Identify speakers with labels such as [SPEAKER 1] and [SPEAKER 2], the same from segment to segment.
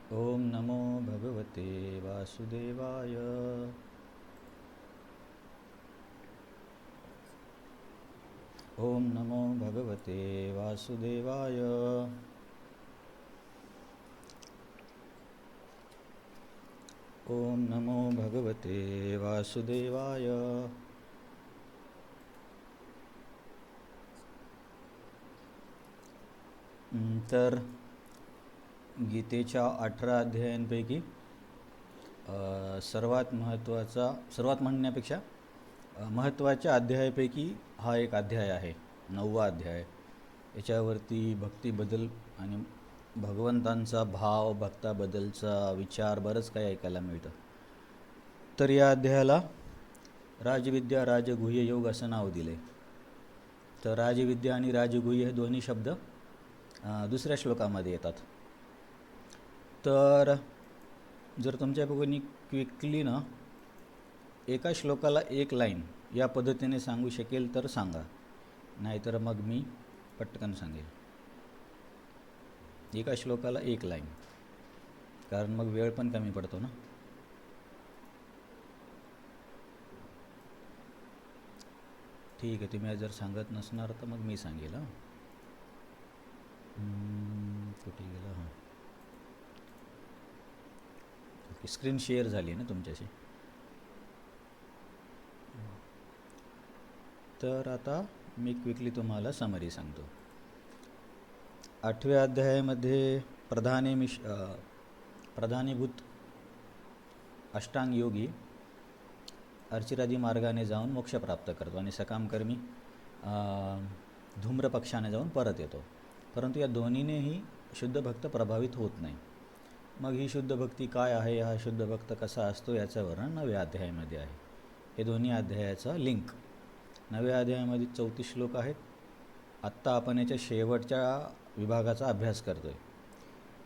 [SPEAKER 1] ओम नमो भगवते वासुदेवाय। ओम नमो भगवते वासुदेवाय। ओम नमो भगवते वासुदेवाय। तर गीतेच्या 18 अध्यायांपैकी सर्वात म्हणण्यापेक्षा महत्त्वाच्या अध्यायापैकी हा एक अध्याय आहे, 9वा अध्याय. याच्यावरती भक्तीबद्दल आणि भगवंतांचा भाव, भक्ताबद्दलचा विचार बरंच काही ऐकायला मिळतं. तर या अध्यायाला राजविद्या राजगुह्य योग असं नाव दिले. तर राजविद्या आणि राजगुह्य हे दोन्ही शब्द दुसऱ्या श्लोकामध्ये येतात. तर जर तुमच्यापैकी क्विकली ना एका श्लोकाला एक लाईन या पद्धतीने सांगू शकेल तर सांगा, नाहीतर मग मी पटकन सांगेल. एका श्लोकाला एक लाईन, कारण मग वेळ पण कमी पडतो ना. ठीक आहे, तुम्ही जर सांगत नसणार तर मग मी सांगेल. कुठे गेलं? हां, ओके. स्क्रीन शेअर झाली ना तुमच्याशी. तर आता मी क्विकली तुम्हाला समरी सांगतो. 8व्या अध्यायामध्ये प्रधानीभूत अष्टांग योगी अर्चिरादी मार्गाने जाऊन मोक्ष प्राप्त करतो आणि सकामकर्मी धूम्र पक्षाने जाऊन परत येतो. परंतु या दोन्हीनेही शुद्ध भक्त प्रभावित होत नाही. मग ही शुद्ध भक्ती काय आहे, हा शुद्ध भक्त कसा असतो, याचं वर्णन 9व्या अध्यायामध्ये आहे. हे दोन्ही अध्यायाचा लिंक 9व्या अध्यायामध्ये 34 श्लोक आहेत. आत्ता आपण याच्या शेवटच्या विभागाचा अभ्यास करतो आहे.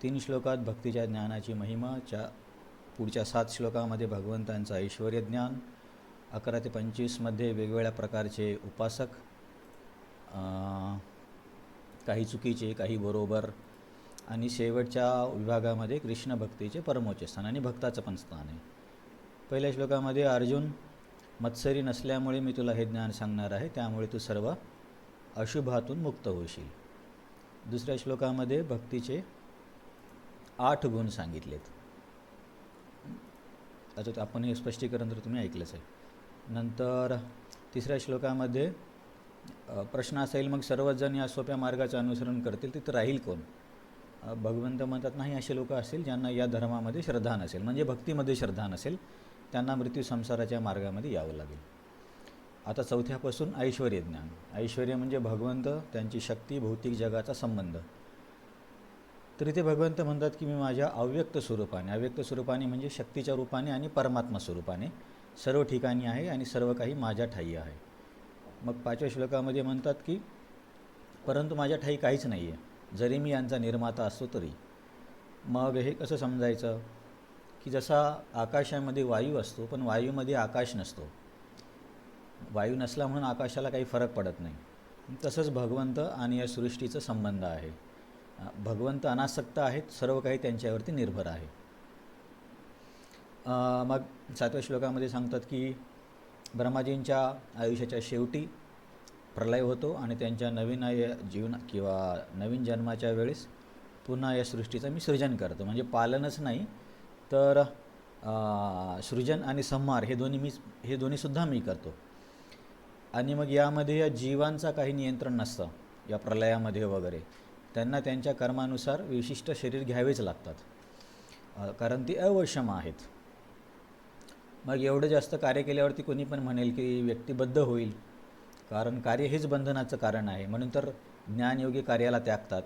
[SPEAKER 1] 3 श्लोकात भक्तीच्या ज्ञानाची महिमा, पुढच्या 7 श्लोकामध्ये भगवंतांचं ऐश्वर्य ज्ञान, 11 ते 25मध्ये वेगवेगळ्या प्रकारचे उपासक, काही चुकीचे काही बरोबर, आणि शेवटच्या विभागामध्ये कृष्ण भक्तीचे परमोच्च स्थान आणि भक्ताचं पण स्थान आहे. पहिल्या श्लोकामध्ये अर्जुन, मत्सरी नसल्यामुळे मी तुला हे ज्ञान सांगणार आहे, त्यामुळे तू सर्व अशुभातून मुक्त होशील. दुसऱ्या श्लोकामध्ये भक्तीचे 8 गुण सांगितलेत. आता आपण हे स्पष्टीकरण तर तुम्ही ऐकलंच आहे. नंतर तिसऱ्या श्लोकामध्ये प्रश्न असेल, मग सर्वच जण या सोप्या मार्गाचं अनुसरण करतील तिथं राहील कोण? भगवंत म्हणतात, नाही, असे लोक असतील ज्यांना या धर्मामध्ये श्रद्धा नसेल, म्हणजे भक्तीमध्ये श्रद्धा नसेल, त्यांना मृत्यू संसाराच्या मार्गामध्ये यावं लागेल. आता 4थ्यापासून ऐश्वर्य ज्ञान. ऐश्वर्य म्हणजे भगवंत, त्यांची शक्ती, भौतिक जगाचा संबंध. तर इथे भगवंत म्हणतात की मी माझ्या अव्यक्त स्वरूपाने म्हणजे शक्तीच्या रूपाने आणि परमात्मा स्वरूपाने सर्व ठिकाणी आहे आणि सर्व काही माझ्या ठायी आहे. मग 5व्या श्लोकामध्ये म्हणतात की परंतु माझ्या ठायी काहीच नाही आहे, जरी मी यांचा निर्माता असतो तरी. मग हे कसं समजायचं की जसा आकाशामध्ये वायू असतो, पण वायूमध्ये आकाश नसतो, वायू नसला म्हणून आकाशाला काही फरक पडत नाही, तसंच भगवंत आणि या सृष्टीचा संबंध आहे. भगवंत अनासक्त आहेत, सर्व काही त्यांच्यावरती निर्भर आहे. मग 7व्या श्लोकामध्ये सांगतात की ब्रह्माजींच्या आयुष्याच्या शेवटी प्रलय होतो आणि त्यांच्या नवीन जीवन किंवा नवीन जन्माच्या वेळेस पुन्हा या सृष्टीचं मी सृजन करतो. म्हणजे पालनच नाही तर सृजन आणि संहार हे दोन्हीसुद्धा मी करतो. आणि मग यामध्ये या जीवांचा काही नियंत्रण नसतं या प्रलयामध्ये वगैरे. त्यांना त्यांच्या कर्मानुसार विशिष्ट शरीर घ्यावेच लागतात, कारण ती अवश्यम आहेत. मग एवढं जास्त कार्य केल्यावरती कोणी पण म्हणेल की व्यक्तिबद्ध होईल, कारण कार्य हेच बंधनाचं कारण आहे, म्हणून तर ज्ञानयोगी कार्याला त्यागतात.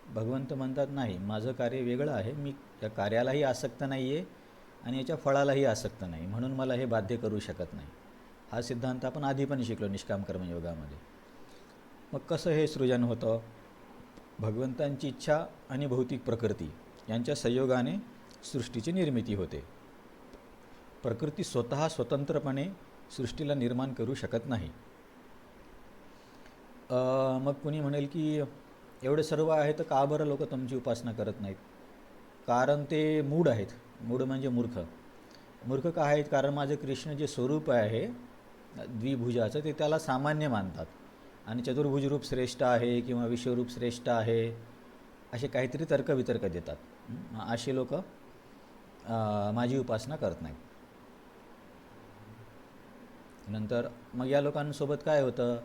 [SPEAKER 1] भगवंत म्हणतात, नाही, माझं कार्य वेगळं आहे, मी त्या कार्यालाही आसक्त नाही आहे आणि याच्या फळालाही आसक्त नाही, म्हणून मला हे बाध्य करू शकत नाही. हा सिद्धांत आपण आधी पण शिकलो निष्काम कर्मयोगामध्ये. मग कसं हे सृजन होतं? भगवंतांची इच्छा आणि भौतिक प्रकृती यांच्या संयोगाने सृष्टीची निर्मिती होते. प्रकृती स्वतः स्वतंत्रपणे सृष्टीला निर्माण करू शकत नाही. मग कुणी म्हणेल की एवढे सर्व आहे तर का बरं लोक तुमची उपासना करत नाहीत? कारण ते मूढ आहेत. मूढ म्हणजे मूर्ख. मूर्ख का आहेत? कारण माझं कृष्ण जे स्वरूप आहे द्विभुजाचं ते त्याला सामान्य मानतात आणि चतुर्भुज रूप श्रेष्ठ आहे किंवा विश्वरूप श्रेष्ठ आहे असे काहीतरी तर्कवितर्क देतात. असे लोक माझी उपासना करत नाहीत. नंतर मग या लोकांसोबत काय होतं?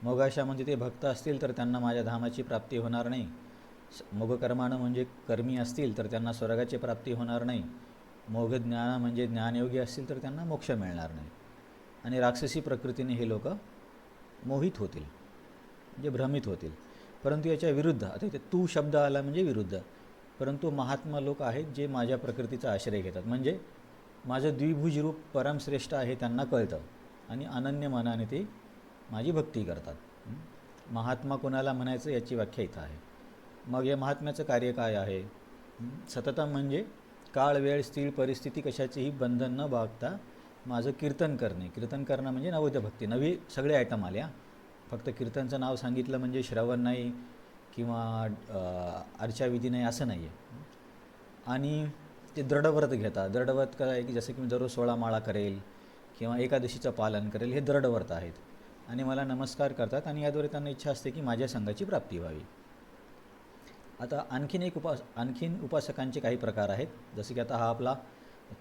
[SPEAKER 1] मोगाशामध्ये ते भक्त असतील तर त्यांना माझ्या धामाची प्राप्ती होणार नाही. मोगकर्मानं म्हणजे कर्मी असतील तर त्यांना स्वर्गाची प्राप्ती होणार नाही. मोगज्ञान म्हणजे ज्ञानयोगी असतील तर त्यांना मोक्ष मिळणार नाही. आणि राक्षसी प्रकृतीने हे लोक मोहित होतील, म्हणजे भ्रमित होतील. परंतु याच्या विरुद्ध, आता इथे तू शब्द आला म्हणजे विरुद्ध, परंतु महात्मा लोक आहेत जे माझ्या प्रकृतीचा आश्रय घेतात. म्हणजे माझं द्विभुज रूप परमश्रेष्ठ आहे त्यांना कळतं आणि अनन्य मनाने ते माझी भक्ती करतात. महात्मा कोणाला म्हणायचं याची व्याख्या इथं आहे. मग या महात्म्याचं कार्य काय आहे? सततम म्हणजे काळ, वेळ, स्थिर परिस्थिती कशाचेही बंधन न बाळगता माझं कीर्तन करणे. कीर्तन करणं म्हणजे नवोद्य भक्ती. नवी सगळे आयटम आले. फक्त कीर्तनचं नाव सांगितलं म्हणजे श्रवण नाही किंवा अर्चाविधी नाही असं नाही आहे. आणि ते दृढव्रत घेतात. दृढव्रत काय आहे की जसं की मी दररोज 16 माळा करेल किंवा एकादशीचं पालन करेल, हे दृढव्रत आहेत. आणि मला नमस्कार करतात आणि याद्वारे त्यांना इच्छा असते की माझ्या संघाची प्राप्ती व्हावी. आता आणखीन उपासकांचे काही प्रकार आहेत. जसं की आता हा आपला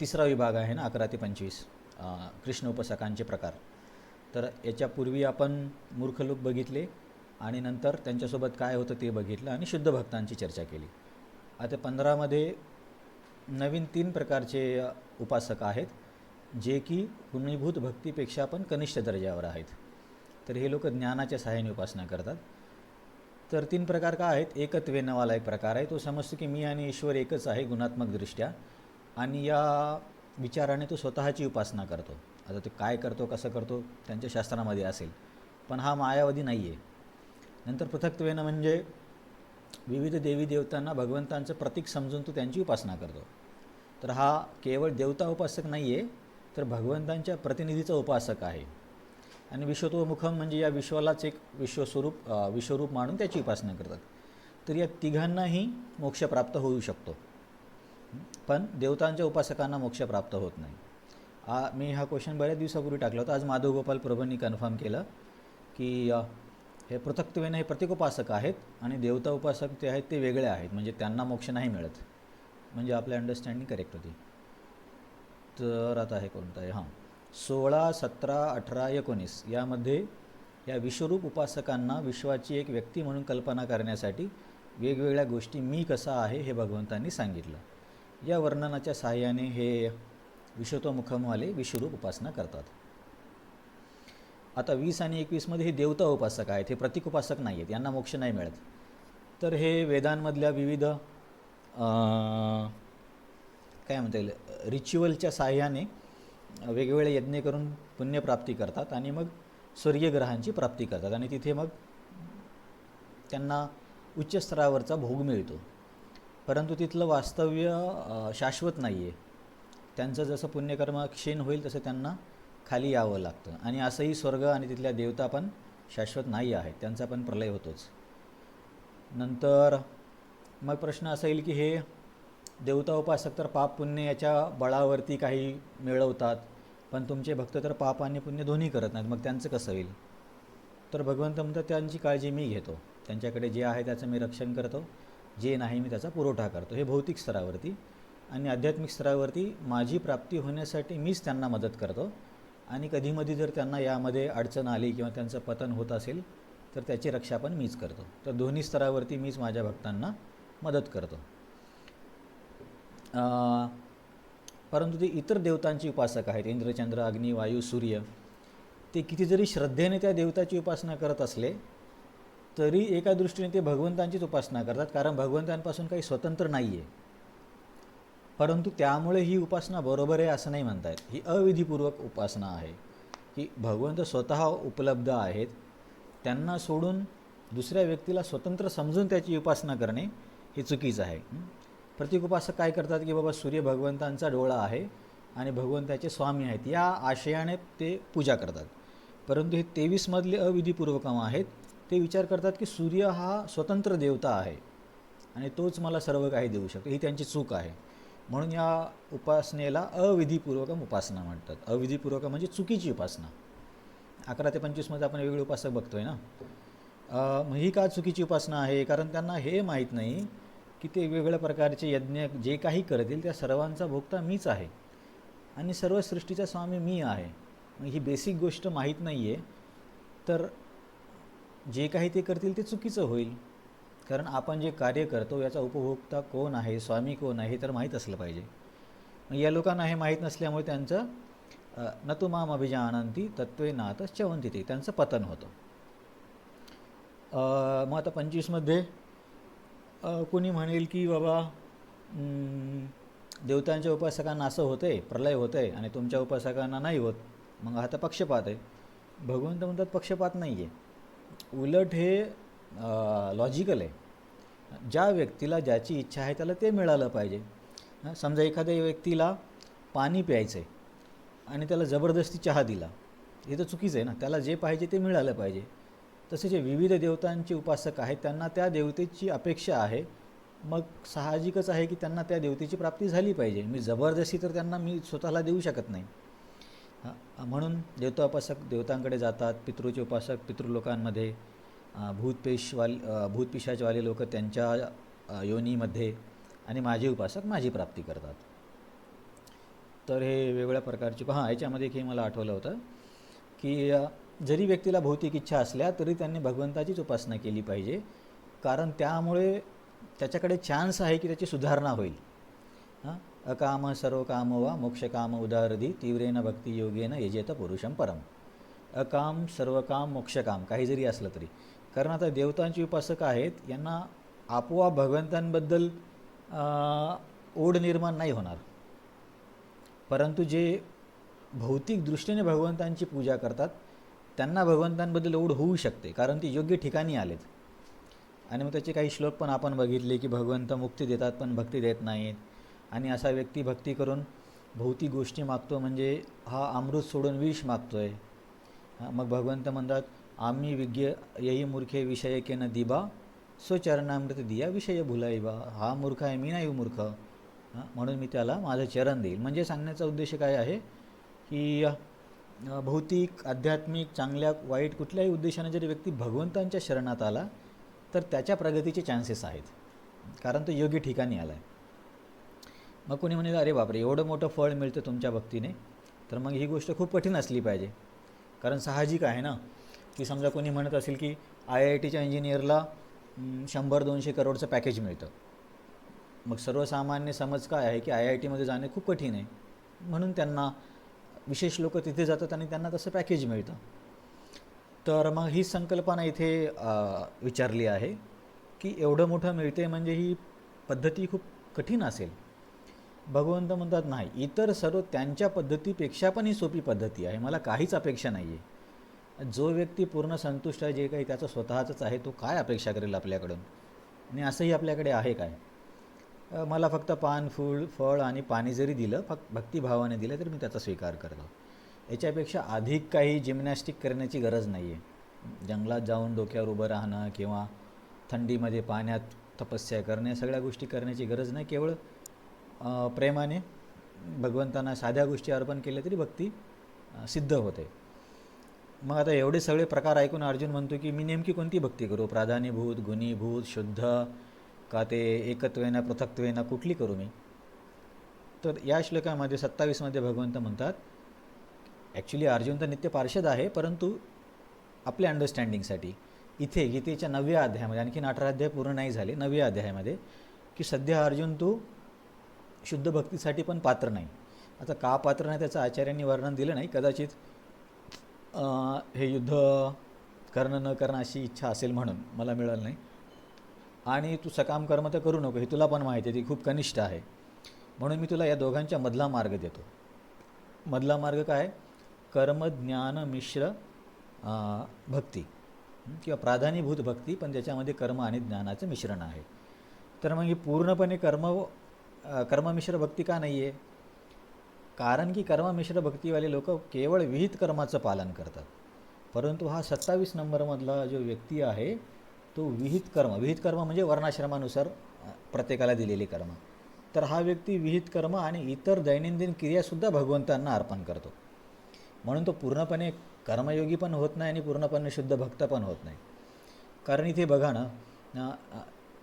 [SPEAKER 1] तिसरा विभाग आहे ना, 11 ते 25 कृष्ण उपासकांचे प्रकार. तर याच्यापूर्वी आपण मूर्ख लोक बघितले आणि नंतर त्यांच्यासोबत काय होतं ते बघितलं आणि शुद्ध भक्तांची चर्चा केली. आता 15मध्ये नवीन 3 प्रकारचे उपासक आहेत जे की पुण्यभूत भक्तीपेक्षा पण कनिष्ठ दर्जावर आहेत. तर हे लोक ज्ञानाच्या सहाय्याने उपासना करतात. तर 3 प्रकार काय आहेत? एकत्वेनवाला एक प्रकार आहे. तो समजतो की मी आणि ईश्वर एकच आहे गुणात्मक दृष्ट्या आणि या विचाराने तो स्वतःची उपासना करतो. आता ते काय करतो, कसं करतो त्यांच्या शास्त्रामध्ये असेल, पण हा मायावादी नाही आहे. नंतर पृथक्त्वेनं म्हणजे विविध देवी देवतांना भगवंतांचं प्रतीक समजून तो त्यांची उपासना करतो. तर हा केवळ देवता उपासक नाही आहे, तर भगवंतांच्या प्रतिनिधीचा उपासक आहे. आणि विश्वतोमुखम म्हणजे या विश्वालाच एक विश्वरूप मानून त्याची उपासना करतात. तर या तिघांनाही मोक्ष प्राप्त होऊ शकतो, पण देवतांच्या उपासकांना मोक्ष प्राप्त होत नाही. मी हा क्वेश्चन बऱ्याच दिवसापूर्वी टाकला होता. आज माधव गोपाल प्रभूंनी कन्फर्म केलं की हे पृथक्त्वेनं हे प्रतीकोपासक आहेत आणि देवता उपासक ते आहेत ते वेगळे आहेत, म्हणजे त्यांना मोक्ष नाही मिळत. म्हणजे आपल्या अंडरस्टँडिंग करेक्ट होती. तर आता हे कोणतं आहे? 16, 17, 18, 19 यामध्ये या विश्वरूप उपासकांना विश्वाची एक व्यक्ती म्हणून कल्पना करण्यासाठी वेगवेगळ्या गोष्टी मी कसा आहे हे भगवंतांनी सांगितलं. या वर्णनाच्या सहाय्याने हे विश्वतोमुखमवाले विश्वरूप उपासना करतात. आता 20 आणि 21मध्ये हे देवता उपासक आहेत, हे प्रतीक उपासक नाही आहेत, यांना मोक्ष नाही मिळत. तर हे वेदांमधल्या विविध काय म्हणता येईल रिच्युअलच्या सहाय्याने वेगवेगळे यज्ञ करून पुण्यप्राप्ती करतात आणि मग सूर्यग्रहांची प्राप्ती करतात आणि तिथे मग त्यांना उच्च स्तरावरचा भोग मिळतो. परंतु तिथलं वास्तव्य शाश्वत नाही आहे. त्यांचं जसं पुण्यकर्म क्षीण होईल तसं त्यांना खाली यावं लागतं. आणि असंही स्वर्ग आणि तिथल्या देवता पण शाश्वत नाही आहेत, त्यांचा पण प्रलय होतोच. नंतर मग प्रश्न असा येईल की हे देवता उपासक तर पाप पुण्य याच्या बळावरती काही मिळवतात, पण तुमचे भक्त तर पाप आणि पुण्य दोन्ही करत नाहीत, मग त्यांचं कसं होईल? तर भगवंत म्हणतात त्यांची काळजी मी घेतो, त्यांच्याकडे जे आहे त्याचं मी रक्षण करतो, जे नाही मी त्याचा पुरवठा करतो. हे भौतिक स्तरावरती. आणि आध्यात्मिक स्तरावरती माझी प्राप्ती होण्यासाठी मीच त्यांना मदत करतो आणि कधीमधी जर त्यांना यामध्ये अडचण आली किंवा त्यांचं पतन होत असेल तर त्याची रक्षा पण मीच करतो. तर दोन्ही स्तरावरती मीच माझ्या भक्तांना मदत करतो. परंतु ते इतर देवतांची उपासक आहेत, इंद्र, चंद्र, अग्नी, वायू, सूर्य, ते किती जरी श्रद्धेने त्या देवताची उपासना करत असले तरी एका दृष्टीने ते भगवंतांचीच उपासना करतात, कारण भगवंतांपासून काही स्वतंत्र नाही आहे. परंतु त्यामुळे ही उपासना बरोबर आहे असं नाही म्हणता येत. ही अविधीपूर्वक उपासना आहे की भगवंत स्वतः उपलब्ध आहेत, त्यांना सोडून दुसऱ्या व्यक्तीला स्वतंत्र समजून त्याची उपासना करणे हे चुकीचं आहे. प्रतीक उपासक काय करतात की बाबा सूर्य भगवंतांचा डोळा आहे आणि भगवंताचे स्वामी आहेत या आशयाने ते पूजा करतात. परंतु हे 23मधले अविधीपूर्वकम आहेत, ते विचार करतात की सूर्य हा स्वतंत्र देवता आहे आणि तोच मला सर्व काही देऊ शकतो, ही त्यांची चूक आहे. म्हणून या उपासनेला अविधीपूर्वकम उपासना म्हणतात. अविधीपूर्वक म्हणजे चुकीची उपासना. 11 ते 25मध्ये आपण वेगवेगळे उपासक बघतोय ना. मग ही का चुकीची उपासना आहे? कारण त्यांना हे माहीत नाही की ते वेगवेगळ्या प्रकारचे यज्ञ जे काही करतील त्या सर्वांचा भोगता मीच आहे आणि सर्व सृष्टीचा स्वामी मी आहे. मग ही बेसिक गोष्ट माहीत नाही आहे तर जे काही ते करतील ते चुकीचं होईल. कारण आपण जे कार्य करतो याचा उपभोक्ता कोण आहे, स्वामी कोण आहे, हे तर माहीत असलं पाहिजे. मग या लोकांना हे माहीत नसल्यामुळे त्यांचं न तु माम अभिजानन्ति तत्त्वे नातश्चवन्ति ते, त्यांचं पतन होतं. मग आता 25मध्ये कोणी म्हणेल की बाबा देवतांच्या उपासकांना असं होतं आहे, प्रलय होतं आहे आणि तुमच्या उपासकांना नाही होत, मग हा तर पक्षपात आहे. भगवंत म्हणतात पक्षपात नाही आहे, उलट हे लॉजिकल आहे. ज्या व्यक्तीला ज्याची इच्छा आहे त्याला ते मिळालं पाहिजे. समजा एखाद्या व्यक्तीला पाणी प्यायचं आहे आणि त्याला जबरदस्ती चहा दिला, हे तर चुकीचं आहे ना. त्याला जे पाहिजे ते मिळालं पाहिजे. तसे जे विविध देवतांचे उपासक आहेत त्यांना त्या देवतेची अपेक्षा आहे, मग साहजिकच आहे की त्यांना त्या देवतेची प्राप्ती झाली पाहिजे. मी जबरदस्ती तर त्यांना मी स्वतःला देऊ शकत नाही. म्हणून देवताउपासक देवतांकडे जातात, पितृचे उपासक पितृलोकांमध्ये, भूतपिशाचवाले लोक त्यांच्या योनीमध्ये, आणि माझे उपासक माझी प्राप्ती करतात. तर हे वेगवेगळ्या प्रकारचे याच्यामध्ये की मला आठवलं होतं की जरी व्यक्तीला भौतिक इच्छा असल्या तरी त्यांनी भगवंताचीच उपासना केली पाहिजे, कारण त्यामुळे त्याच्याकडे चान्स आहे की त्याची सुधारणा होईल. अकाम सर्व काम वा मोक्षकाम उदारधी तीव्रेन भक्ती योगेन यजेत पुरुषम परम. अकाम सर्व काम मोक्षकाम काही जरी असलं तरी, कारण आता देवतांचे उपासक आहेत यांना आपोआप भगवंतांबद्दल ओढ निर्माण नाही होणार, परंतु जे भौतिक दृष्टीने भगवंतांची पूजा करतात त्यांना भगवंतांबद्दल ओढ होऊ शकते, कारण ती योग्य ठिकाणी आलेत. आणि मग त्याचे काही श्लोक पण आपण बघितले की भगवंत मुक्ती देतात पण भक्ती देत नाहीत, आणि असा व्यक्ती भक्ती करून भौतिक गोष्टी मागतो म्हणजे हा अमृत सोडून विष मागतो आहे. मग भगवंत म्हणतात आम्ही विज्ञ यही मूर्खे विषय के न दिबा स्वचरणामृत दिया विषय भुलाईबा. हा मूर्ख आहे, मी नाही मूर्ख, म्हणून मी त्याला माझं चरण देईल. म्हणजे सांगण्याचा उद्देश काय आहे की भौतिक आध्यात्मिक चांगल्या वाईट कुठल्याही उद्देशाने जरी व्यक्ती भगवंतांच्या शरणात आला तर त्याच्या प्रगतीचे चान्सेस आहेत, कारण तो योग्य ठिकाणी आला आहे. मग कोणी म्हणेल अरे बापरे एवढं मोठं फळ मिळतं तुमच्या भक्तीने, तर मग ही गोष्ट खूप कठीण असली पाहिजे. कारण साहजिक आहे ना की समजा कोणी म्हणत असेल की IITच्या इंजिनियरला 100-200 करोडचं पॅकेज मिळतं, मग सर्वसामान्य समज काय आहे की IITमध्ये जाणे खूप कठीण आहे, म्हणून त्यांना विशेष लोक तिथे जातात आणि त्यांना तसं पॅकेज मिळतं. तर मग ही संकल्पना इथे विचारली आहे की एवढं मोठं मिळते म्हणजे ही पद्धती खूप कठीण असेल. भगवंत म्हणतात नाही, इतर सर्व त्यांच्या पद्धतीपेक्षा पण ही सोपी पद्धती आहे, मला काहीच अपेक्षा नाही आहे. जो व्यक्ती पूर्ण संतुष्ट आहे, जे काही त्याचं स्वतःचंच आहे, तो काय अपेक्षा करेल आपल्याकडून, आणि असंही आपल्याकडे आहे काय. मला फक्त पान फळ आणि पाणी जरी दिलं, फक्त भक्तिभावाने दिलं तर मी त्याचा स्वीकार करतो. याच्यापेक्षा अधिक काही जिम्नॅस्टिक करण्याची गरज नाही आहे. जंगलात जाऊन डोक्यावर उभं राहणं किंवा थंडीमध्ये पाण्यात तपस्या करणे, सगळ्या गोष्टी करण्याची गरज नाही. केवळ प्रेमाने भगवंतांना साध्या गोष्टी अर्पण केल्या तरी भक्ती सिद्ध होते. मग आता एवढे सगळे प्रकार ऐकून अर्जुन म्हणतो की मी नेमकी कोणती भक्ती करू, प्राधान्यभूत, गुणीभूत, शुद्ध, का ते एकत्वेनं पृथक्त्वेनं, कुठली करू मी. तर या श्लोकामध्ये 27मध्ये भगवंत म्हणतात, ॲक्च्युली अर्जुन तर नित्य पार्षद आहे, परंतु आपल्या अंडरस्टँडिंगसाठी इथे गीतेच्या 9व्या अध्यायामध्ये, आणखीन 18 अध्याय पूर्ण नाही झाले, 9व्या अध्यायामध्ये, की सध्या अर्जुन तू शुद्ध भक्तीसाठी पण पात्र नाही. आता का पात्र नाही त्याचं आचार्यांनी वर्णन दिलं नाही. कदाचित हे युद्ध करणं न करणं अशी इच्छा असेल म्हणून मला मिळालं नाही. आणि तू सकाम कर्म तर करू नको, हे तुला पण माहिती आहे, ती खूप कनिष्ठ आहे. म्हणून मी तुला या दोघांच्या मधला मार्ग देतो. मधला मार्ग काय? कर्म ज्ञान मिश्र भक्ती किंवा प्राधान्यभूत भक्ती, पण त्याच्यामध्ये कर्म आणि ज्ञानाचं मिश्रण आहे. तर मग ही पूर्णपणे कर्ममिश्र भक्ती का नाही आहे? कारण की कर्ममिश्र भक्तीवाले लोक केवळ विहित कर्माचं पालन करतात, परंतु हा 27 नंबरमधला जो व्यक्ती आहे तो विहित कर्म म्हणजे वर्णाश्रमानुसार प्रत्येकाला दिलेली कर्म. तर हा व्यक्ती विहित कर्म आणि इतर दैनंदिन क्रियासुद्धा भगवंतांना अर्पण करतो. म्हणून तो पूर्णपणे कर्मयोगी पण होत नाही आणि पूर्णपणे शुद्ध भक्त पण होत नाही. कारण इथे बघा ना,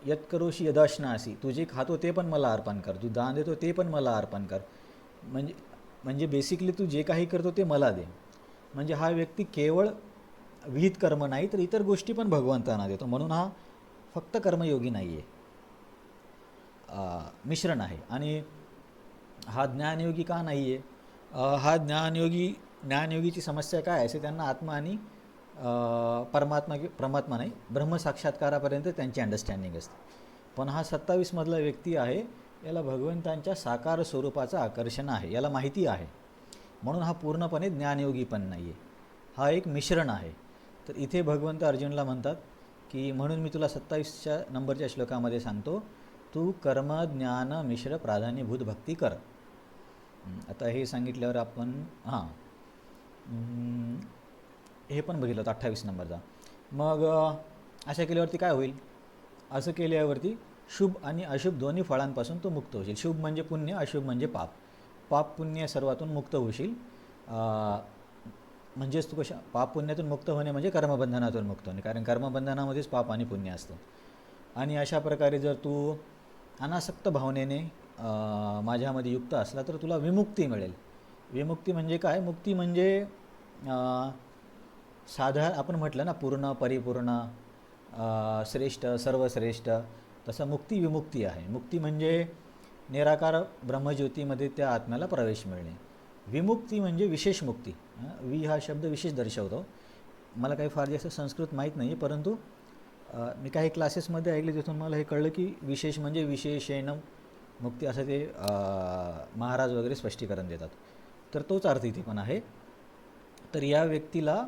[SPEAKER 1] यत करोशी यदाशनासी, तू जे खातो ते पण मला अर्पण कर, तू दान देतो ते पण मला अर्पण कर. म्हणजे म्हणजे बेसिकली तू जे काही करतो ते मला दे. म्हणजे हा व्यक्ती केवळ विहित कर्म नाही तर इतर गोष्टी पण भगवंतांना देतो. म्हणून हा फक्त कर्मयोगी नाही आहे, मिश्रण आहे. आणि हा ज्ञानयोगी का नाही आहे? हा ज्ञानयोगीची समस्या काय असते, त्यांना आत्मा आणि परमात्मा नाही, ब्रह्मसाक्षात्कारापर्यंत त्यांची अंडरस्टँडिंग असते. पण हा 27मधला व्यक्ती आहे, याला भगवंतांच्या साकार स्वरूपाचं आकर्षण आहे, याला माहिती आहे. म्हणून हा पूर्णपणे ज्ञानयोगी पण नाही आहे, हा एक मिश्रण आहे. तर इथे भगवंत अर्जुनला म्हणतात की म्हणून मी तुला 27 नंबरच्या श्लोकामध्ये सांगतो, तू कर्म ज्ञान मिश्र प्राधान्यभूत भक्ती कर. आता हे सांगितल्यावर आपण हे पण बघितलं होतं 28 नंबरचा. मग अशा केल्यावरती काय होईल? असं केल्यावरती शुभ आणि अशुभ दोन्ही फळांपासून तू मुक्त होशील. शुभ म्हणजे पुण्य, अशुभ म्हणजे पाप. पाप पुण्य सर्वातून मुक्त होशील. म्हणजेच तू पाप पुण्यातून मुक्त होणे म्हणजे कर्मबंधनातून मुक्त होणे, कारण कर्मबंधनामध्येच पाप आणि पुण्य असतं. आणि अशा प्रकारे जर तू अनासक्त भावनेने माझ्यामध्ये युक्त असला तर तुला विमुक्ती मिळेल. विमुक्ती म्हणजे काय? मुक्ती म्हणजे साधारण आपण म्हटलं ना, पूर्ण, परिपूर्ण, श्रेष्ठ, सर्वश्रेष्ठ, तसं मुक्ती विमुक्ती आहे. मुक्ती म्हणजे निराकार ब्रह्मज्योतीमध्ये त्या आत्म्याला प्रवेश मिळणे. विमुक्ती म्हणजे विशेष मुक्ती. वि हा शब्द विशेष दर्शवतो. मला काही फार जास्त संस्कृत माहीत नाही, परंतु मी काही क्लासेसमध्ये ऐकले, तिथून मला हे कळलं की विशेष म्हणजे विशेषेण मुक्ती, असं ते महाराज वगैरे स्पष्टीकरण देतात. तर तोच अर्थ इथे पण आहे. तर या व्यक्तीला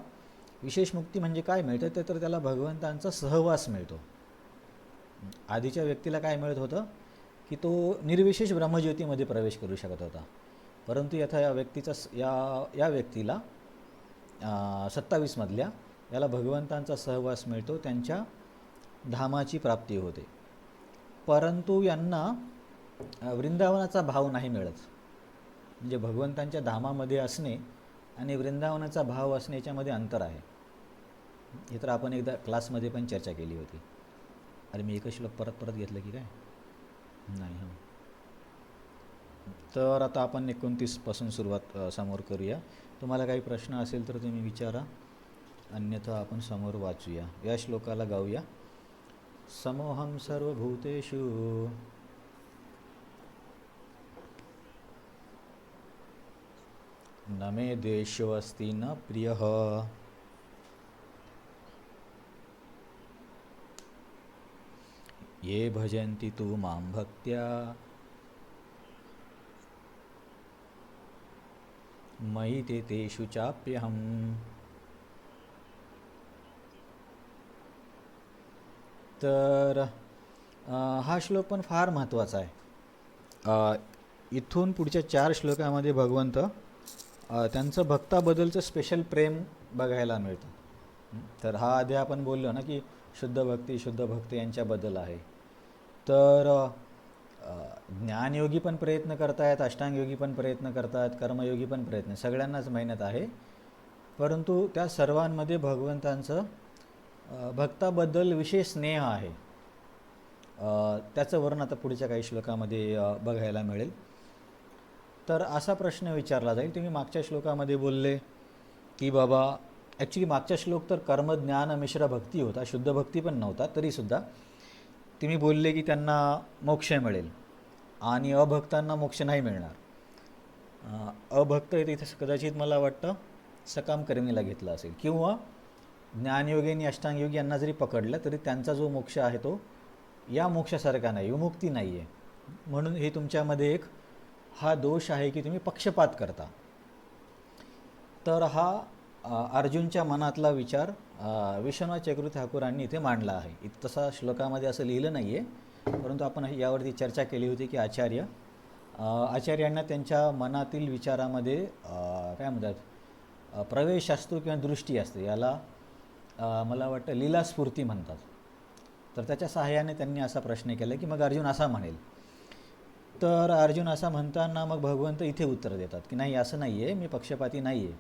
[SPEAKER 1] विशेष मुक्ती म्हणजे काय मिळतं, ते तर त्याला भगवंतांचा सहवास मिळतो. आधीच्या व्यक्तीला काय मिळत होतं की तो निर्विशेष ब्रह्मज्योतीमध्ये प्रवेश करू शकत होता, परंतु आता या व्यक्तीला 27मधल्या याला भगवंतांचा सहवास मिळतो, त्यांच्या धामाची प्राप्ती होते. परंतु यांना वृंदावनाचा भाव नाही मिळत. म्हणजे भगवंतांच्या धामामध्ये असणे आणि वृंदावनाचा भाव असणे याच्यामध्ये अंतर आहे. हे तर आपण एकदा क्लासमध्ये पण चर्चा केली होती. अरे मी एकच श्लोक परत घेतलं की काय नाही. तर आता आपण 29पासून सुरुवात समोर करूया. तुम्हाला काही प्रश्न असेल तर तुम्ही विचारा, अन्यथा आपण समोर वाचूया. या श्लोकाला गाऊया. समोहम सर्वभूतेषु न मे द्वेषो अस्ति न प्रियः ये भजन्ति तु मां भक्त्या मयि ते तेषु चाप्यहम्. तर हा श्लोक पण फार महत्त्वाचा आहे. इथून पुढच्या 4 श्लोकामध्ये भगवंत त्यांचं भक्ताबद्दलचं स्पेशल प्रेम बघायला मिळतं. तर हा आधी आपण बोललो ना की शुद्ध भक्त यांच्याबद्दल आहे. तर ज्ञानयोगी पण प्रयत्न करतायत, अष्टांगयोगी पण प्रयत्न करतात, कर्मयोगी पण प्रयत्न, सगळ्यांनाच मेहनत आहे. परंतु त्या सर्वांमध्ये भगवंतांचं भक्ताबद्दल विशेष स्नेह आहे. त्याचं वर्णन आता पुढच्या काही श्लोकामध्ये बघायला मिळेल. तर असा प्रश्न विचारला जाईल, तुम्ही मागच्या श्लोकामध्ये बोलले की बाबा ॲक्च्युली मागचा श्लोक तर कर्मज्ञान मिश्र भक्ती होता, शुद्ध भक्ती पण नव्हता. तरीसुद्धा तुम्ही बोलले की त्यांना मोक्ष मिळेल आणि अभक्तांना मोक्ष नाही मिळणार. अभक्त इथे कदाचित मला वाटतं सकाम कर्मीला घेतला असेल, किंवा ज्ञानयोगी आणि अष्टांगयोगी यांना जरी पकडलं तरी त्यांचा जो मोक्ष आहे तो या मोक्षासारखा नाही, विमुक्ती नाही आहे. म्हणून हे तुमच्यामध्ये हा दोष आहे की तुम्ही पक्षपात करता. तर हा अर्जुनच्या मनातला विचार विश्वनाथ चक्रवर्ती ठाकूरांनी इथे मांडला आहे. तसा श्लोकामध्ये असं लिहिलं नाही आहे, परंतु आपण यावरती चर्चा केली होती की आचार्यांना त्यांच्या मनातील विचारामध्ये काय म्हणतात प्रवेश असतो किंवा दृष्टी असते. याला मला वाटतं लीलास्फूर्ती म्हणतात. तर त्याच्या सहाय्याने त्यांनी असा प्रश्न केला की मग अर्जुन असा म्हणेल. तर अर्जुन असा म्हणताना मग भगवंत इथे उत्तर देतात की नाही, असं नाही आहे, मी पक्षपाती नाही आहे.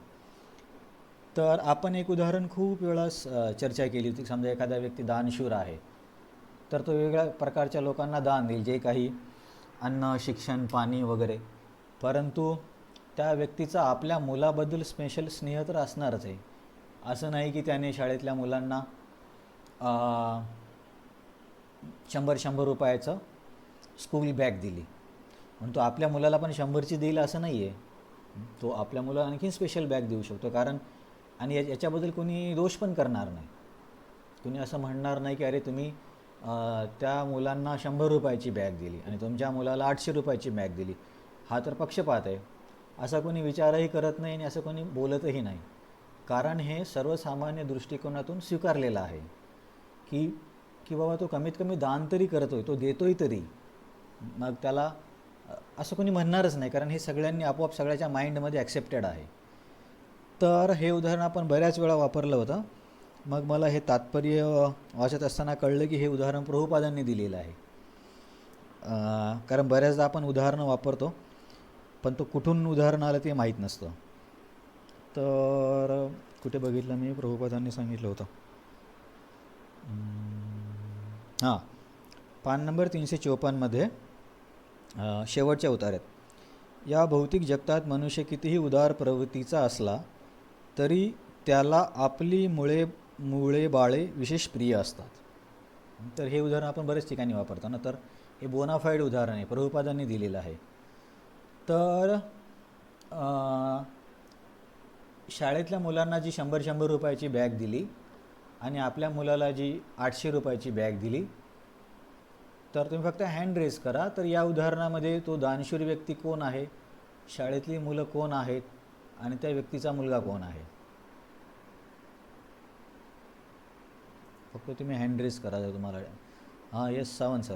[SPEAKER 1] तर आपण एक उदाहरण खूप वेळा चर्चा केली होती. समजा एखादा व्यक्ती दानशूर आहे, तर तो वेगळ्या प्रकारच्या लोकांना दान देईल, जे काही अन्न, शिक्षण, पाणी वगैरे. परंतु त्या व्यक्तीचा आपल्या मुलाबद्दल स्पेशल स्नेह तर असणारच आहे. असं नाही की त्याने शाळेतल्या मुलांना 100 रुपयाचं स्कूल बॅग दिली म्हणून तो आपल्या मुलाला पण 100ची देईल असं नाही आहे. तो आपल्या मुलाला आणखीन स्पेशल बॅग देऊ शकतो. कारण आणि याच्याबद्दल कोणी दोष पण करणार नाही. कोणी असं म्हणणार नाही की अरे तुम्ही त्या मुलांना 100 रुपयाची बॅग दिली आणि तुमच्या मुलाला 800 रुपयाची बॅग दिली, हा तर पक्षपात आहे. असा कोणी विचारही करत नाही आणि असं कोणी बोलतही नाही. कारण हे सर्वसामान्य दृष्टिकोनातून स्वीकारलेलं आहे की की बाबा तो कमीत कमी दान तरी करतोय, तो देतोय तरी. मग त्याला असं कोणी म्हणणारच नाही, कारण हे सगळ्यांनी आपोआप सगळ्याच्या माइंडमध्ये ॲक्सेप्टेड आहे. तर हे उदाहरण आपण बऱ्याच वेळा वापरलं होतं. मग मला हे तात्पर्य वाचत असताना कळलं की हे उदाहरण प्रभुपादांनी दिलेलं आहे. कारण बऱ्याचदा आपण उदाहरणं वापरतो, पण तो कुठून उदाहरण आलं ते माहीत नसतं. तर कुठे बघितलं मी, प्रभुपादांनी सांगितलं होतं. हां, पान नंबर 354मध्ये शेवटच्या उतार्यात, या भौतिक जगतात मनुष्य कितीही उदार प्रवृत्तीचा असला तरी त्याला आपली मुळे बाळे विशेष प्रिय असतात. तर हे उदाहरण आपण बरेच ठिकाणी वापरतो ना. तर हे बोनाफाईड उदाहरण आहे, प्रभुपादांनी दिलेलं आहे. तर शाळेतल्या मुलांना जी 100 रुपयाची बॅग दिली आणि आपल्या मुलाला जी 800 रुपयाची बॅग दिली, तर तुम्ही फक्त हँड रेज करा. तर या उदाहरणामध्ये तो दानशूर व्यक्ती कोण आहे, शाळेतली मुलं कोण आहेत आणि त्या व्यक्तीचा मुलगा कोण आहे. फक्त तुम्ही हँड रेज करा जर तुम्हाला. हां, येस सावंत सर.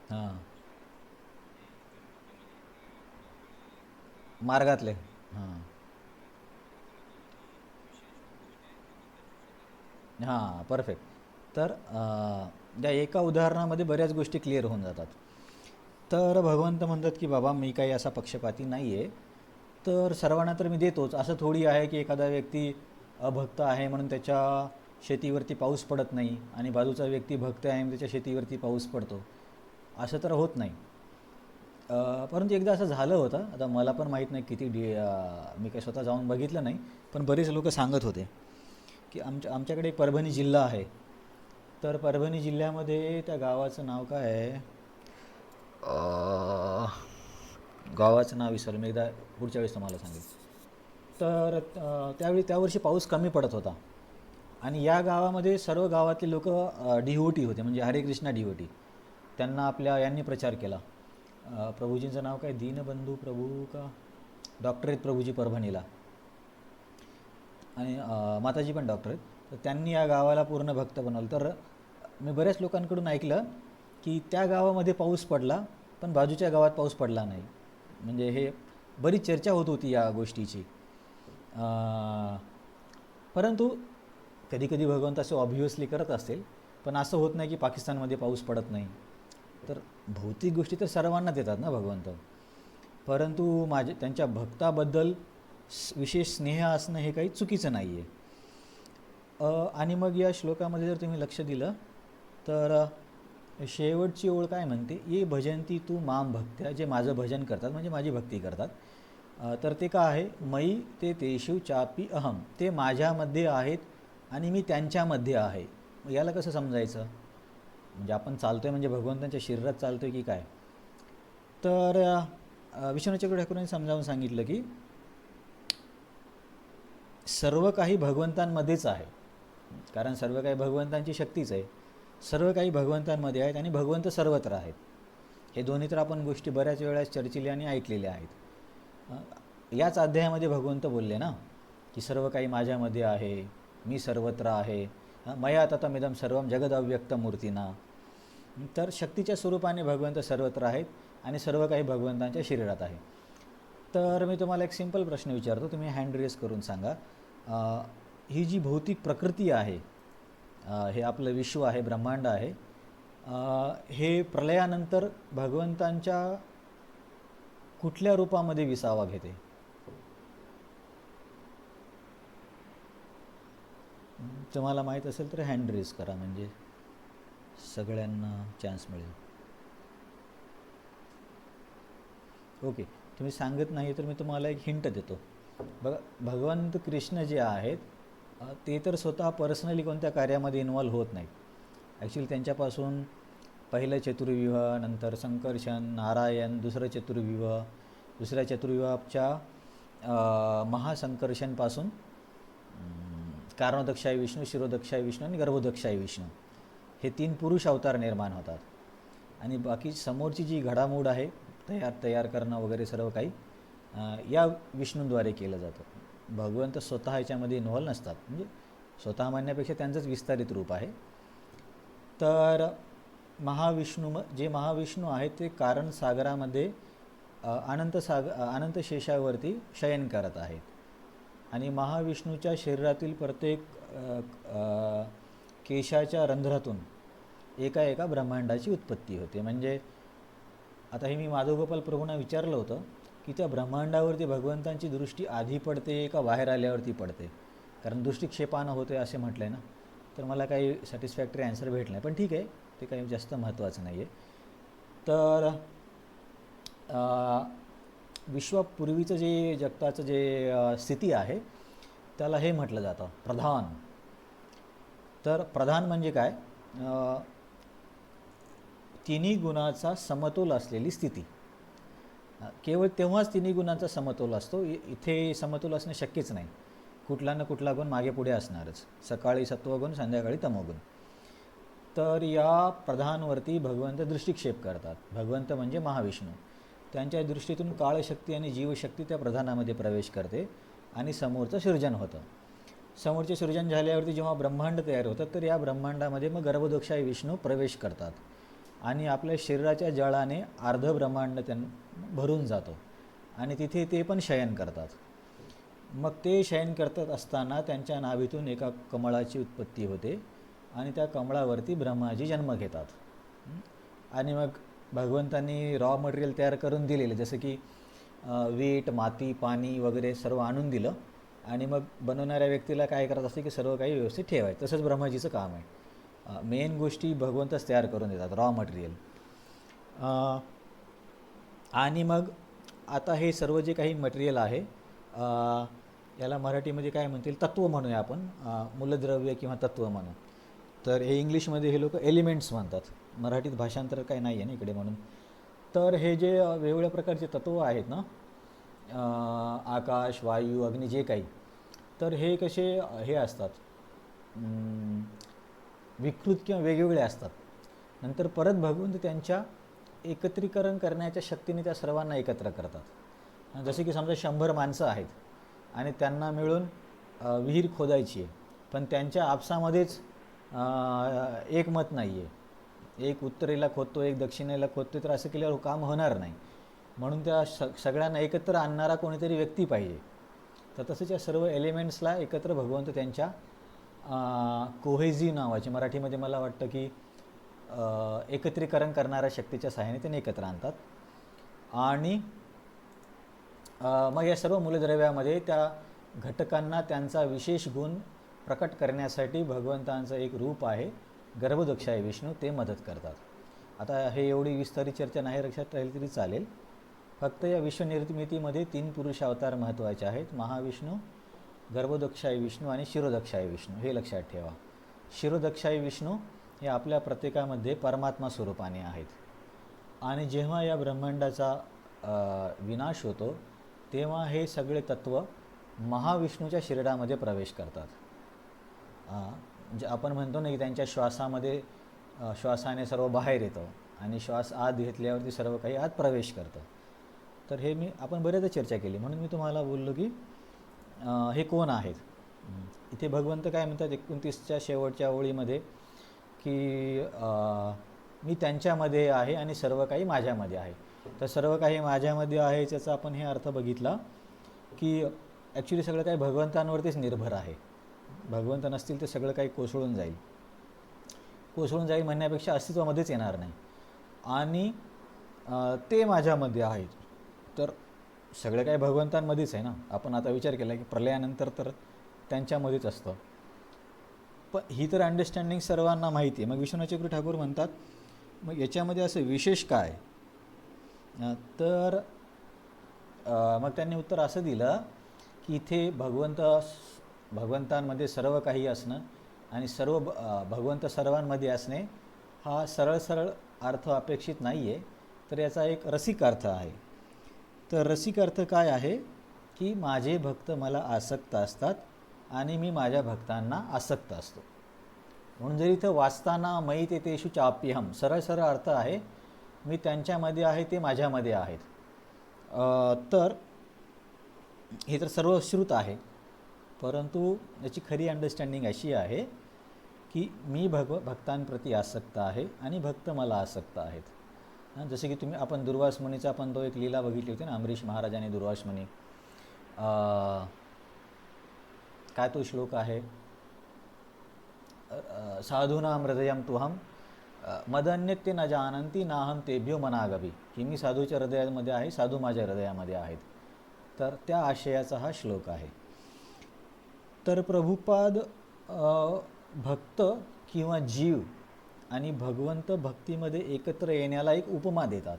[SPEAKER 1] हां, मार्गातले. हां हां, परफेक्ट. तर त्या एका उदाहरणामध्ये बऱ्याच गोष्टी क्लिअर होऊन जातात. तर भगवंत म्हणतात की बाबा मी काही असा पक्षपाती नाही आहे, तर सर्वांना तर मी देतोच. असं थोडी आहे की एखादा व्यक्ती अभक्त आहे म्हणून त्याच्या शेतीवरती पाऊस पडत नाही आणि बाजूचा व्यक्ती भक्त आहे म्हणून त्याच्या शेतीवरती पाऊस पडतो. असं तर होत नाही. परंतु एकदा असं झालं होतं. आता मला पण माहीत नाही किती मी काही स्वतः जाऊन बघितलं नाही, पण बरेच लोक सांगत होते की आमच्याकडे एक परभणी जिल्हा आहे. तर परभणी जिल्ह्यामध्ये त्या गावाचं नाव काय आहे, गावाचं नाव विसरलं मी, एकदा पुढच्या वेळेस तुम्हाला सांगेल. तर त्या वर्षी पाऊस कमी पडत होता आणि या गावामध्ये सर्व गावातले लोक डिवोटी होते, म्हणजे हरे कृष्णा डिवोटी. त्यांना आपल्या यांनी प्रचार केला. प्रभूजींचं नाव काय, दीनबंधू प्रभू का, डॉक्टर आहेत प्रभूजी परभणीला, आणि माताजी पण डॉक्टर आहेत. तर त्यांनी या गावाला पूर्ण भक्त बनवलं. तर मी बऱ्याच लोकांकडून ऐकलं की त्या गावामध्ये पाऊस पडला पण बाजूच्या गावात पाऊस पडला नाही. म्हणजे हे बरीच चर्चा होत होती या गोष्टीची. परंतु कधीकधी भगवंत असं ऑब्व्हियसली करत असतील, पण असं होत नाही की पाकिस्तानमध्ये पाऊस पडत नाही. तर भौतिक गोष्टी तर सर्वांना देतात ना भगवंत, परंतु त्यांच्या भक्ताबद्दल विशेष स्नेह असणं हे काही चुकीचं नाही आहे. आणि मग या श्लोकामध्ये जर तुम्ही लक्ष दिलं तर शेवटची ओळ काय म्हणते, ये भजंती तू माम भक्त्या, जे माझं भजन करतात म्हणजे माझी भक्ती करतात. तर ते का आहे, मयी ते तेषु चापी अहम, ते माझ्यामध्ये आहेत आणि मी त्यांच्यामध्ये आहे. याला कसं समजायचं, म्हणजे आपण चालतो आहे म्हणजे भगवंतांच्या शरीरात चालतो आहे की काय. तर विष्णू चक्र ठाकूरांनी समजावून सांगितलं की सर्व काही भगवंतांमध्येच आहे, कारण सर्व काही भगवंतांची शक्तीच आहे. सर्व काही भगवंतांमध्ये आहेत आणि भगवंत सर्वत्र आहेत. हे दोन्ही तर आपण गोष्टी बऱ्याच वेळा चर्चिल्या आणि ऐकलेल्या आहेत. याच अध्यायामध्ये भगवंत बोलले ना की सर्व काही माझ्यामध्ये आहे, मी सर्वत्र आहे, मया ततमिदं सर्वं जगद अव्यक्त मूर्तीना. तर शक्तीच्या स्वरूपाने भगवंत सर्वत्र आहेत आणि सर्व काही भगवंतांच्या शरीरात आहे. तर मी तुम्हाला एक सिंपल प्रश्न विचारतो, तुम्ही हँड रेस करून सांगा. ही जी भौतिक प्रकृती आहे, हे आपलं विश्व आहे, ब्रह्मांड आहे, हे प्रलयानंतर भगवंतांच्या कुठल्या रूपामध्ये विसावा घेते? तुम्हाला माहीत असेल तर हँड रेज करा, म्हणजे सगळ्यांना चान्स मिळेल. ओके, तुम्ही सांगत नाही तर मी तुम्हाला एक हिंट देतो. बघा, भगवंत कृष्ण जे आहेत ते तर स्वतः पर्सनली कोणत्या कार्यामध्ये इन्वॉल्व्ह होत नाहीत. ॲक्च्युली त्यांच्यापासून पहिलं चतुर्विवाह, नंतर संकर्षण, नारायण, दुसरं चतुर्विवाह, दुसऱ्या चतुर्विवाहाच्या महासंकर्षणपासून कारणोदक्षाय विष्णू, शिरोदक्षाय विष्णू आणि गर्भोदक्षाय विष्णू हे 3 पुरुष अवतार निर्माण होतात. आणि बाकी समोरची जी घडामोड आहे, तयार करणं वगैरे सर्व काही या विष्णूंद्वारे केलं जातं. भगवंत स्वतः याच्यामध्ये इन्व्हॉल्व नसतात, म्हणजे स्वतः म्हणण्यापेक्षा त्यांचंच विस्तारित रूप आहे. तर जे महाविष्णू आहेत ते कारण सागरामध्ये अनंत शेषावरती शयन करत आहेत. आणि महाविष्णूच्या शरीरातील प्रत्येक केशाच्या रंध्रातून एका ब्रह्मांडाची उत्पत्ती होते. म्हणजे आता हे मी माधवगोपाल प्रभूंना विचारलं होतं की त्या ब्रह्मांडावरती भगवंतांची दृष्टी आधी पडते का बाहेर आल्यावरती पडते, कारण दृष्टिक्षेपानं होते असे म्हटलं आहे ना. तर मला काही सॅटिस्फॅक्टरी ॲन्सर भेटलं नाही, पण ठीक आहे, ते काही जास्त महत्त्वाचं नाही आहे. तर विश्वापूर्वीचं जे जगताचं जे स्थिती आहे त्याला हे म्हटलं जातं प्रधान. तर प्रधान म्हणजे काय? तिन्ही गुणाचा समतोल असलेली स्थिती. केवळ तेव्हाच तिन्ही गुणांचा समतोल असतो. इथे समतोल असणं शक्यच नाही. कुठला ना कुठला गुण मागे पुढे असणारच. सकाळी सत्वगुण, संध्याकाळी तमोगुण. तर या प्रधानवरती भगवंत दृष्टिक्षेप करतात. भगवंत म्हणजे महाविष्णू. त्यांच्या दृष्टीतून काळशक्ती आणि जीवशक्ती त्या प्रधानामध्ये प्रवेश करते आणि समोरचं सृजन होतं. समोरचे सृजन झाल्यावरती जेव्हा ब्रह्मांड तयार होतं तर या ब्रह्मांडामध्ये मग गर्भोदक्षाय विष्णू प्रवेश करतात आणि आपल्या शरीराच्या जळाने अर्ध ब्रह्मांड भरून जातो आणि तिथे ते पण शयन करतात. मग ते शयन करत असताना त्यांच्या नाभीतून एका कमळाची उत्पत्ती होते आणि त्या कमळावरती ब्रह्माजी जन्म घेतात. आणि मग भगवंतांनी रॉ मटेरियल तयार करून दिलेलं, जसं की वीट, माती, पाणी वगैरे सर्व आणून दिलं आणि मग बनवणाऱ्या व्यक्तीला काय करत असते की सर्व काही व्यवस्थित ठेवायचं. तसंच ब्रह्माजीचं काम आहे. मेन गोष्टी भगवंतच तयार करून देतात, रॉ मटेरियल. आणि मग आता हे सर्व जे काही मटेरियल आहे याला मराठीमध्ये काय म्हणतील, तत्त्व म्हणूया आपण, मूलद्रव्य किंवा तत्त्व म्हणू. तर हे इंग्लिशमध्ये हे लोक एलिमेंट्स म्हणतात. मराठीत भाषांतर काय नाही आहे ना इकडे, म्हणून. तर हे जे वेगवेगळ्या प्रकारचे तत्त्व आहेत ना, आकाश, वायू, अग्नी, जे काही, तर हे कसे हे असतात, विकृत किंवा वेगवेगळे असतात. नंतर परत भगवंत त्यांच्या एकत्रीकरण करण्याच्या शक्तीने त्या सर्वांना एकत्र करतात. जसे की समजा 100 माणसं आहेत आणि त्यांना मिळून विहीर खोदायची आहे, पण त्यांच्या आपसामध्येच एक मत नाही आहे. एक उत्तरेला खोदतो, एक दक्षिणेला खोदतो, तर असं केल्यावर काम होणार नाही. म्हणून त्या सगळ्यांना एकत्र आणणारा कोणीतरी व्यक्ती पाहिजे. तर तसंच या सर्व एलिमेंट्सला एकत्र भगवंत त्यांच्या कोहेझिव्ह नावाचे, मराठीमध्ये मला वाटतं की एकत्रीकरण करणाऱ्या शक्तीच्या सहाय्याने त्यांनी एकत्र आणतात. आणि मग या सर्व मूलद्रव्यामध्ये त्या घटकांना त्यांचा विशेष गुण प्रकट करण्यासाठी भगवंतांचं एक रूप आहे गर्भोदक्षाय विष्णू, ते मदत करतात. आता हे एवढी विस्तारित चर्चा नाही लक्षात राहील तरी चालेल. फक्त या विश्वनिर्मितीमध्ये 3 पुरुष अवतार महत्त्वाचे आहेत: महाविष्णू, गर्भोदक्षाय विष्णू आणि शिरोदक्षाय विष्णू. हे लक्षात ठेवा. शिरोदक्षाय विष्णू हे आपल्या प्रत्येकामध्ये परमात्मा स्वरूपाने आहेत. आणि जेव्हा या ब्रह्मांडाचा विनाश होतो तेव्हा हे सगळे तत्त्व महाविष्णूच्या शरीरामध्ये प्रवेश करतात. जे आपण म्हणतो ना की त्यांच्या श्वासाने सर्व बाहेर येतं आणि श्वास आत घेतल्यावरती सर्व काही आत प्रवेश करतं. तर हे आपण बऱ्याचदा चर्चा केली, म्हणून मी तुम्हाला बोललो की हे कोण आहेत. इथे भगवंत काय म्हणतात 29च्या शेवटच्या ओळीमध्ये की मी त्यांच्यामध्ये आहे आणि सर्व काही माझ्यामध्ये आहे. तर सर्व काही माझ्यामध्ये आहे याचा आपण हे अर्थ बघितला की ॲक्च्युली सगळं काही भगवंतांवरतीच निर्भर आहे. भगवंत नसतील तर सगळं काही कोसळून जाईल. कोसळून जाईल म्हणण्यापेक्षा अस्तित्वामध्येच येणार नाही. आणि ते माझ्यामध्ये आहेत. तर सगळं काही भगवंतांमध्येच आहे ना. आपण आता विचार केला की प्रलयानंतर तर त्यांच्यामध्येच असतं. पण ही तर अंडरस्टँडिंग सर्वांना माहिती आहे. मग विश्वनाथ चक्रवर्ती ठाकूर म्हणतात मग याच्यामध्ये असं विशेष काय? तर मग त्यांनी उत्तर असं दिलं की इथे भगवंतांमध्ये सर्व काही असणं आणि भगवंत सर्वांमध्ये असणे हा सरळ सरळ अर्थ अपेक्षित नाही आहे. तर याचा एक रसिक अर्थ आहे. तर रसिक अर्थ काय आहे की माझे भक्त मला आसक्त असतात आणि मी माझ्या भक्तांना आसक्त असतो. म्हणून जर इथं वाचताना मयि ते तेषु चाप्यहम सरळ सरळ अर्थ आहे मी त्यांच्यामध्ये आहे ते माझ्यामध्ये आहेत. तर हे तर सर्व श्रुत आहे. परंतु याची खरी अंडरस्टँडिंग अशी आहे की मी भक्तांप्रती आसक्त आहे आणि भक्त मला आसक्त आहेत. जसे की आपण दुर्वास मुनीचा आपण तो एक लीला बघितली होती ना, अमरीश महाराज आणि दुर्वास मुनी. काय तो श्लोक आहे, साधूनां हृदयं तुहं मदन्यते न जानन्ति नाहं तेभ्यो मनागवी, की मी साधूच्या हृदयामध्ये आहे, साधू माझ्या हृदयामध्ये आहेत. तर त्या आशयाचा हा श्लोक आहे. तर प्रभुपाद भक्त किंवा जीव आणि भगवंत भक्तीमध्ये एकत्र येण्याला एक उपमा देतात.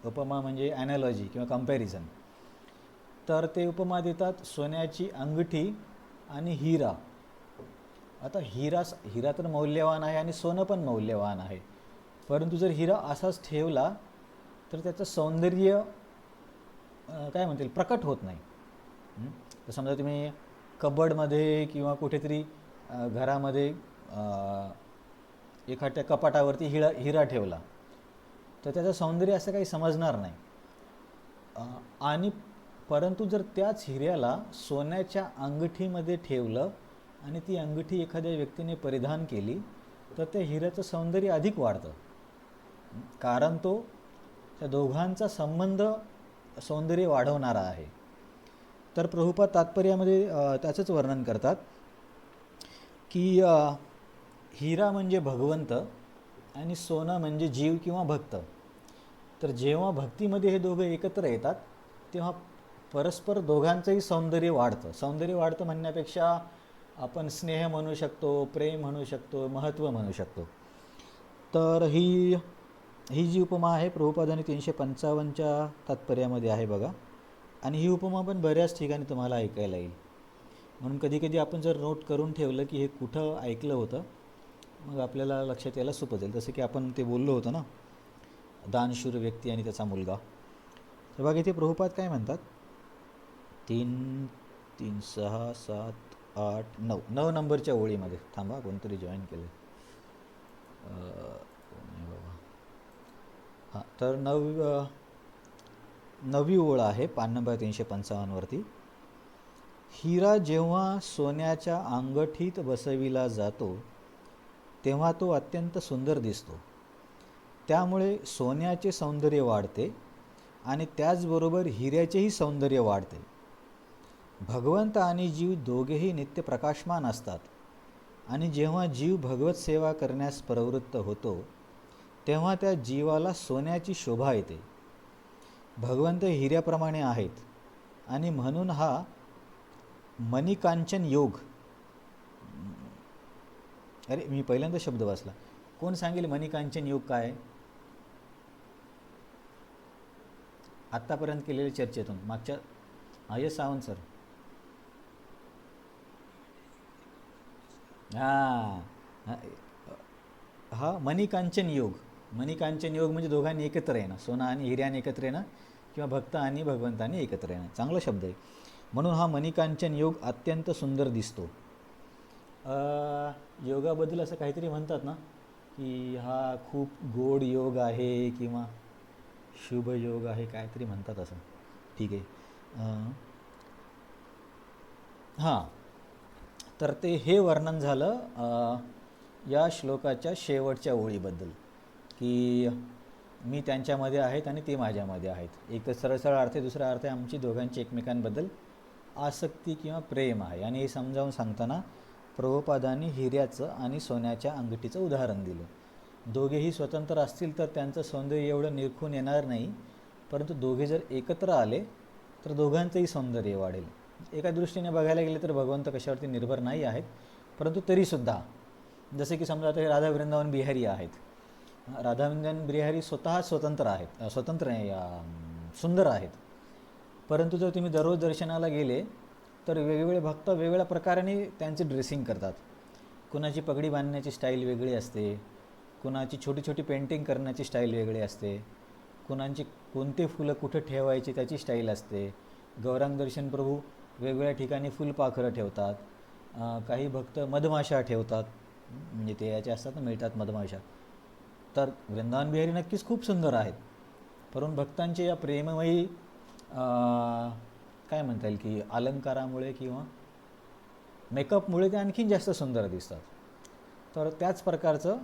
[SPEAKER 1] उपमा म्हणजे ॲनॉलॉजी किंवा कंपॅरिझन. तर ते उपमा देतात सोन्याची अंगठी आणि हिरा. आता हिरा तर मौल्यवान आहे आणि सोनं पण मौल्यवान आहे. परंतु जर हिरा असाच ठेवला तर त्याचं सौंदर्य काय म्हणतील प्रकट होत नाही. तर समजा तुम्ही कबडमध्ये किंवा कुठेतरी घरामध्ये एखाद्या कपाटावरती हिरा ठेवला तर त्याचं सौंदर्य असं काही समजणार नाही. आणि परंतु जर त्याच हिऱ्याला सोन्याच्या अंगठीमध्ये ठेवलं आणि ती अंगठी एखाद्या व्यक्तीने परिधान केली तर त्या हिऱ्याचं सौंदर्य अधिक वाढतं. कारण तो त्या दोघांचा संबंध सौंदर्य वाढवणारा आहे. तर प्रभुपाद तात्पर्यामध्ये त्याचंच वर्णन करतात की हिरा म्हणजे भगवंत आणि सोनं म्हणजे जीव किंवा भक्त. तर जेव्हा भक्तीमध्ये हे दोघं एकत्र येतात तेव्हा परस्पर दोघांचंही सौंदर्य वाढतं. सौंदर्य वाढतं म्हणण्यापेक्षा आपण स्नेह म्हणू शकतो, प्रेम म्हणू शकतो, महत्त्व म्हणू शकतो. तर ही जी उपमा आहे प्रभुपादांनी 355च्या तात्पर्यामध्ये आहे बघा. आणि ही उपमा पण बऱ्याच ठिकाणी तुम्हाला ऐकायला येईल. म्हणून कधीकधी आपण जर नोट करून ठेवलं की हे कुठं ऐकलं होतं मग आपल्याला लक्षात यायला सोपं जाईल. जसं की आपण ते बोललो होतो ना, दानशूर व्यक्ती आणि त्याचा मुलगा. तर बघा इथे प्रभुपाद काय म्हणतात, 3, 6, 7, 8, 9 नंबरच्या ओळीमध्ये. थांबा, कोणतरी जॉईन केलं. हां, तर 9वी ओळ आहे पान नंबर 355वरती. हिरा जेव्हा सोन्याच्या अंगठीत बसविला जातो तेव्हा तो अत्यंत सुंदर दिसतो. त्यामुळे सोन्याचे सौंदर्य वाढते आणि त्याचबरोबर हिऱ्याचेही सौंदर्य वाढते. भगवंत आणि जीव दोघेही नित्य प्रकाशमान असतात आणि जेव्हा जीव भगवत सेवा करण्यास प्रवृत्त होतो तेव्हा त्या जीवाला सोन्याची शोभा येते. भगवंत हिऱ्याप्रमाणे आहेत आणि म्हणून हा मणिकांचन योग. अरे, मी पहिल्यांदा शब्द वाचला. कोण सांगेल मणिकांचन योग काय? आत्तापर्यंत केलेल्या चर्चेतून मागच्या यस सावंत सर. हा मणिकांचन योग. मणिकांचन योग म्हणजे दोघांनी एकत्र येणं, सोनं आणि हिऱ्याने एकत्र येणं किंवा भक्त आणि भगवंताने एकत्र येणं. चांगला शब्द आहे. म्हणून हा मणिकांचन योग अत्यंत सुंदर दिसतो. योगाबद्दल असं काहीतरी म्हणतात ना की हा खूप गोड योग आहे किंवा शुभ योग आहे, काहीतरी म्हणतात असं. ठीक आहे. हां, तर हे वर्णन झालं या श्लोकाच्या शेवटच्या ओळीबद्दल की मी त्यांच्यामध्ये आहेत आणि ते माझ्यामध्ये आहेत. एक तर सरळ सरळ अर्थ आहे, दुसरा अर्थ आहे आमची दोघांची एकमेकांबद्दल आसक्ती किंवा प्रेम आहे. आणि हे समजावून सांगताना प्रभुपादांनी हिऱ्याचं आणि सोन्याच्या अंगठीचं उदाहरण दिलं. दोघेही स्वतंत्र असतील तर त्यांचं सौंदर्य एवढं निरखून येणार नाही, परंतु दोघे जर एकत्र आले तर दोघांचंही सौंदर्य वाढेल. एका दृष्टीने बघायला गेले तर भगवंत कशावरती निर्भर नाही आहेत, परंतु तरीसुद्धा जसे की समजा आता हे राधा वृंदावन बिहारी आहेत. राधा वृंदावन बिहारी स्वतः स्वतंत्र आहेत, स्वतंत्र नाही, सुंदर आहेत. परंतु जर तुम्ही दररोज दर्शनाला गेले तर वेगवेगळे भक्त वेगवेगळ्या प्रकाराने त्यांचे ड्रेसिंग करतात. कुणाची पगडी बांधण्याची स्टाईल वेगळी असते, कुणाची छोटी छोटी पेंटिंग करण्याची स्टाईल वेगळी असते, कुणाची कोणते फुलं कुठं ठेवायची त्याची स्टाईल असते. गौरांग दर्शन प्रभू वेगवेगळ्या ठिकाणी फुलपाखरं ठेवतात, काही भक्त मधमाशा ठेवतात, म्हणजे ते याचे असतात ना, मिळतात मधमाशा. तर वृंदावन बिहारी नक्कीच खूप सुंदर आहेत, परंतु भक्तांचे या प्रेममयी काय म्हणता येईल की अलंकारामुळे किंवा मेकअपमुळे ते आणखीन जास्त सुंदर दिसतात. तर त्याच प्रकारचं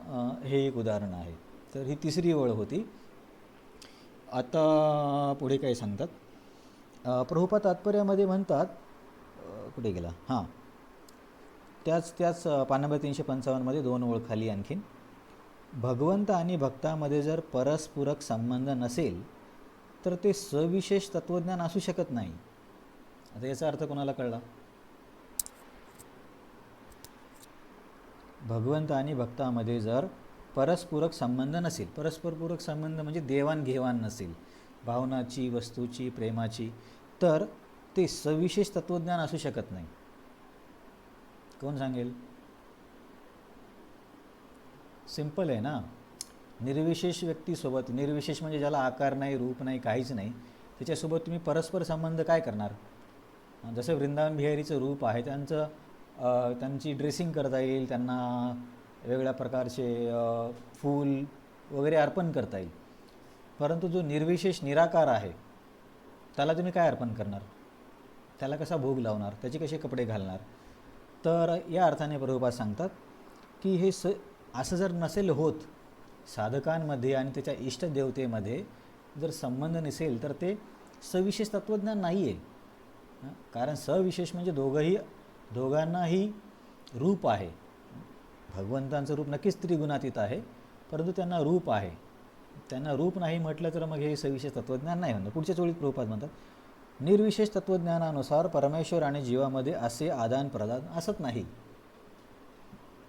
[SPEAKER 1] हे एक उदाहरण आहे. तर ही तिसरी ओळ होती. आता पुढे काय सांगतात, प्रभुपाद तात्पर्यामध्ये म्हणतात, कुठे गेला, हां, त्याच पान नंबर 355मध्ये 2 ओळ खाली आणखीन, भगवंत आणि भक्तामध्ये जर परस्पूरक संबंध नसेल तर ते सविशेष तत्त्वज्ञान असू शकत नाही. आता याचा अर्थ कोणाला कळला? भगवंत आणि भक्तामध्ये जर परस्पूरक संबंध नसेल, परस्परपूरक संबंध म्हणजे देवाणघेवाण नसेल भावनाची, वस्तूची, प्रेमाची, तर ते सविशेष तत्त्वज्ञान असू शकत नाही. कोण सांगेल? सिंपल आहे ना. निर्विशेष व्यक्तीसोबत, निर्विशेष म्हणजे ज्याला आकार नाही, रूप नाही, काहीच नाही, त्याच्यासोबत तुम्ही परस्पर संबंध काय करणार? जसं वृंदावन बिहारीचं रूप आहे, त्यांची ड्रेसिंग करता येईल, त्यांना वेगवेगळ्या प्रकारचे फूल वगैरे अर्पण करता येईल. परंतु जो निर्विशेष निराकार आहे त्याला तुम्ही काय अर्पण करणार? त्याला कसा भोग लावणार? त्याचे कसे कपडे घालणार? तर या अर्थाने प्रभुपाद सांगतात की हे असं जर नसेल होत, साधकांमध्ये आणि त्याच्या इष्टदेवतेमध्ये जर संबंध नसेल तर ते सविशेष तत्त्वज्ञान नाही आहे. कारण सविशेष म्हणजे दोघांनाही रूप आहे. भगवंतांचं रूप नक्कीच त्रिगुणातीत आहे, परंतु त्यांना रूप आहे. त्यांना रूप नाही म्हटलं तर मग हे सविशेष तत्त्वज्ञान नाही म्हणतात. पुढच्या चोळीत प्रभुपाद म्हणतात, निर्विशेष तत्त्वज्ञानानुसार परमेश्वर आणि जीवामध्ये असे आदान प्रदान असत नाही.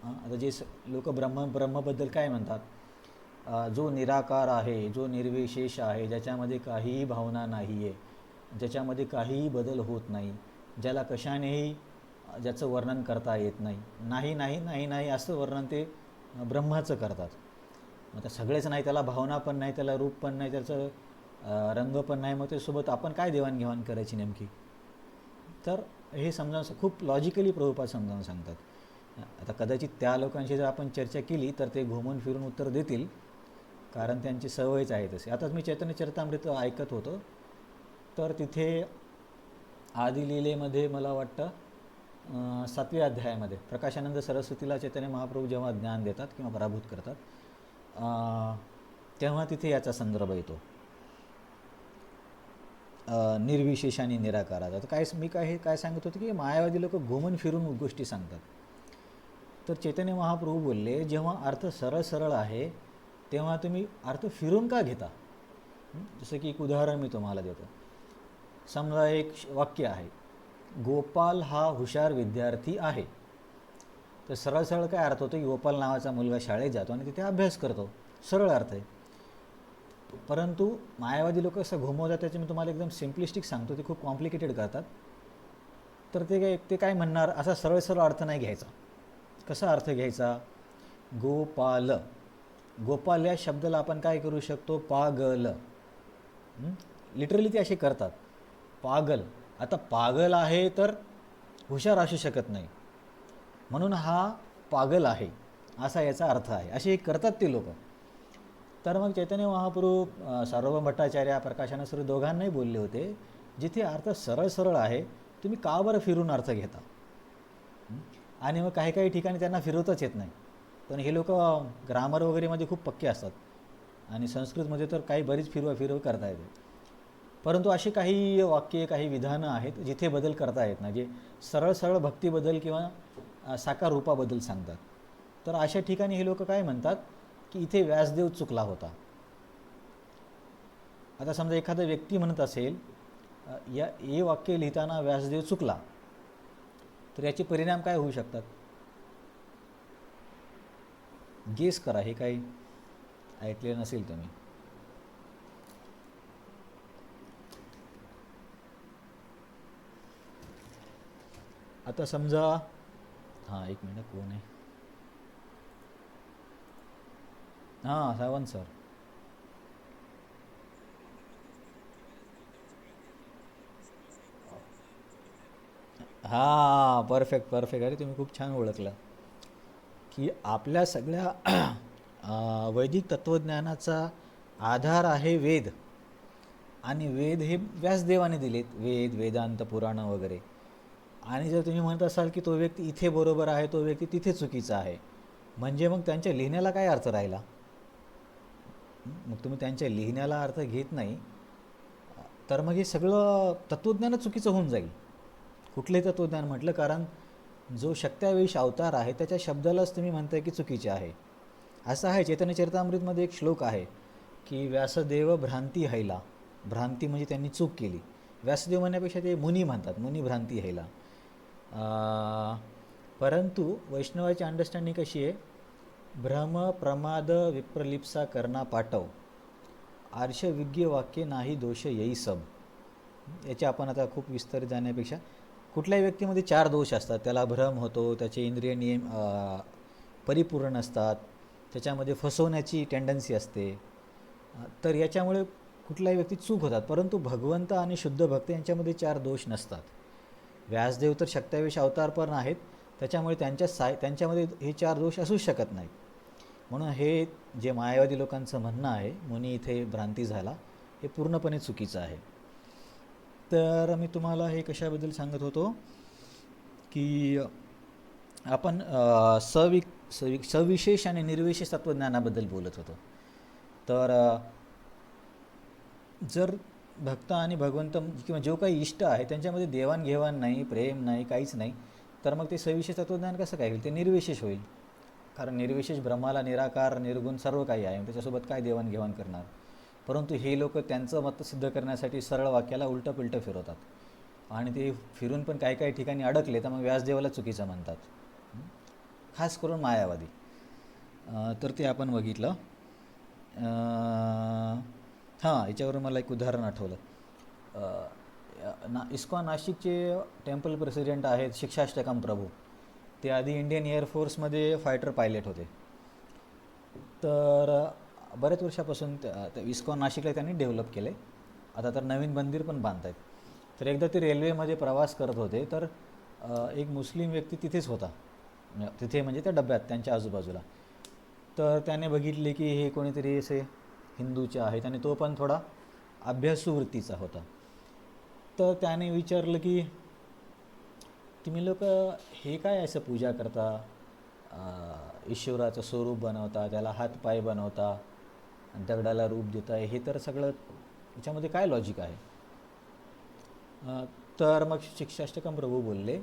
[SPEAKER 1] आता जे लोक ब्रह्मबद्दल काय म्हणतात, जो निराकार आहे, जो निर्विशेष आहे, ज्याच्यामध्ये काहीही भावना नाही आहे, ज्याच्यामध्ये काहीही बदल होत नाही, ज्याला कशानेही ज्याचं वर्णन करता येत नाही, नाही नाही नाही नाही असं वर्णन ते ब्रह्माचं करतात. आता सगळेच नाही, त्याला भावना पण नाही, त्याला रूप पण नाही, त्याचं रंग पण नाही, मग त्यासोबत आपण काय देवाणघेवाण करायची नेमकी? तर हे समजावून खूप लॉजिकली प्रभुपाद समजावून सांगतात. आता कदाचित त्या लोकांशी जर आपण चर्चा केली तर ते घुमून फिरून उत्तर देतील, कारण त्यांची सवयच आहे तसे. आताच मी चैतन्य चरितामृत ऐकत होतो, तर तिथे आदिलीलेमध्ये मला वाटतं 7व्या अध्यायामध्ये प्रकाशानंद सरस्वतीला चैतन्य महाप्रभू जेव्हा ज्ञान देतात किंवा पराभूत करतात, तेव्हा तिथे याचा संदर्भ येतो, निर्विशेष आणि निराकाराचा. तर मी काय सांगत होतो की मायावादी लोक घुमून फिरून गोष्टी सांगतात. तर चैतन्य महाप्रभू बोलले, जेव्हा अर्थ सरळ सरळ आहे तेव्हा तुम्ही अर्थ फिरून का घेता? जसं की एक उदाहरण मी तुम्हाला देतो. समजा एक वाक्य आहे, गोपाल हा हुशार विद्यार्थी आहे. तर सरळ सरळ काय अर्थ होतो की गोपाल नावाचा मुलगा शाळेत जातो आणि तिथे अभ्यास करतो, सरळ अर्थ आहे. परंतु मायावादी लोक असं घुमवतात, त्याचे मी तुम्हाला एकदम सिम्प्लिस्टिक सांगतो, ते खूप कॉम्प्लिकेटेड करतात. तर ते काय म्हणणार, असा सरळ सरळ अर्थ नाही घ्यायचा. कसा अर्थ घ्यायचा? गोपाल, गोपाल या शब्दाला आपण काय करू शकतो, पागल. लिटरली ते असे करतात, पागल. आता पागल आहे तर हुशार असू शकत नाही, म्हणून हा पागल आहे असा याचा अर्थ आहे, असे करतात ते लोक. तर मग चैतन्य महाप्रभू सार्वभौम भट्टाचार्य प्रकाशानंद सर दोघांनाही बोलले होते, जिथे अर्थ सरळ सरळ आहे तुम्ही का बरं फिरून अर्थ घेता? आणि मग काही ठिकाणी त्यांना फिरवताच येत नाही. पण हे लोक ग्रामर वगैरेमध्ये खूप पक्के असतात आणि संस्कृतमध्ये तर काही बरीच फिरव करता येते. परंतु अशी काही वाक्ये, काही विधानं आहेत जिथे बदल करता येत नाही, जे सरळ सरळ भक्तीबद्दल किंवा साकार रूपाबद्दल सांगतात. तर अशा ठिकाणी हे लोक काय म्हणतात की इथे व्यासदेव चुकला होता. आता समजा एखादा व्यक्ती म्हणत असेल हे वाक्य लिहिताना व्यासदेव चुकला, तर याचे परिणाम काय होऊ शकतात? गेस करा, हे काही ऐकले नसेल तुम्ही. आता समजा, हां एक मिनिट, कोण आहे? हां सावंत सर. हां परफेक्ट परफेक्ट. अरे तुम्ही खूप छान ओळखलं की आपल्या सगळ्या वैदिक तत्त्वज्ञानाचा आधार आहे वेद. आणि वेद हे व्यासदेवाने दिलेत, वेद, वेदांत, पुराणं वगैरे. आणि जर तुम्ही म्हणत असाल की तो व्यक्ती इथे बरोबर आहे, तो व्यक्ती तिथे चुकीचा आहे, म्हणजे मग त्यांच्या लिहिण्याला काय अर्थ राहिला? मग तुम्ही त्यांच्या लिहिण्याला अर्थ घेत नाही, तर मग हे सगळं तत्त्वज्ञानच चुकीचं होऊन जाईल. कुठलंही तत्त्वज्ञान म्हटलं, कारण जो शक्त्यावेश अवतार आहे त्याच्या शब्दालाच तुम्ही म्हणताय की चुकीचे आहे. असं आहे, चैतन्य चरितामृतमध्ये एक श्लोक आहे की व्यासदेव भ्रांती हैला. भ्रांती म्हणजे त्यांनी चूक केली. व्यासदेव म्हणण्यापेक्षा ते मुनी म्हणतात, मुनी भ्रांती हैला. परंतु वैष्णवाची अंडरस्टँडिंग कशी आहे? भ्रम प्रमाद विप्रलिप्सा करना पाठव, आर्षविज्ञ वाक्य नाही दोष येई सब. याचे आपण आता खूप विस्तारित जाण्यापेक्षा, कुठल्याही व्यक्तीमध्ये 4 दोष असतात. त्याला भ्रम होतो, त्याचे इंद्रिय नियम परिपूर्ण नसतात, त्याच्यामध्ये फसवण्याची टेंडन्सी असते. तर याच्यामुळे कुठल्याही व्यक्ती चूक होतात. परंतु भगवंत आणि शुद्ध भक्त यांच्यामध्ये 4 दोष नसतात. व्यासदेव तर शक्त्यावेश अवतार पण आहेत, त्याच्यामुळे त्यांच्यामध्ये हे 4 दोष असूच शकत नाहीत. म्हणून हे जे मायावादी लोकांचं म्हणणं आहे, मुनी इथे भ्रांती झाला, हे पूर्णपणे चुकीचं आहे. तर मी तुम्हाला हे कशाबद्दल सांगत होतो की आपण सविशेष आणि निर्विशेष तत्त्वज्ञानाबद्दल बोलत होतो. तर जर भक्त आणि भगवंत किंवा जो काही इष्ट आहे त्यांच्यामध्ये देवाणघेवाण नाही, प्रेम नाही, काहीच नाही, तर मग ते सविशेष तत्त्वज्ञान कसं काय होईल? ते निर्विशेष होईल. कारण निर्विशेष ब्रह्माला निराकार, निर्गुण सर्व काही आहे, त्याच्यासोबत काय देवाणघेवाण करणार? परंतु हे लोक त्यांचं मत सिद्ध करण्यासाठी सरळ वाक्याला उलटं पिलटं फिरवतात, आणि ते फिरून पण काही काही ठिकाणी अडकले तर मग व्यासदेवाला चुकीचं म्हणतात, खास करून मायावादी. तर ते आपण बघितलं. हां, याच्यावरून मला एक उदाहरण आठवलं. इस्कॉन नाशिकचे टेम्पल प्रेसिडेंट आहेत शिक्षाष्टकम प्रभू. ते आधी इंडियन एअरफोर्समध्ये फायटर पायलट होते. तर बऱ्याच वर्षापासून त्या इस्कॉन नाशिकला त्यांनी डेव्हलप केलं आहे. आता तर नवीन मंदिर पण बांधत आहेत. तर एकदा ते रेल्वेमध्ये प्रवास करत होते, तर एक मुस्लिम व्यक्ती तिथेच होता, तिथे म्हणजे त्या डब्यात त्यांच्या आजूबाजूला. तर त्याने बघितले की हे कोणीतरी असे हिंदूचे आहेत, आणि तो पण थोडा अभ्यासू वृत्तीचा होता. तर त्याने विचारलं की तुम्ही लोक हे काय असं पूजा करता, ईश्वराचं स्वरूप बनवता, त्याला हात पाय बनवता, दगडाला रूप देता, हे तर सगळं याच्यामध्ये काय लॉजिक आहे? तर मग शिक्षाष्टकम प्रभू बोलले,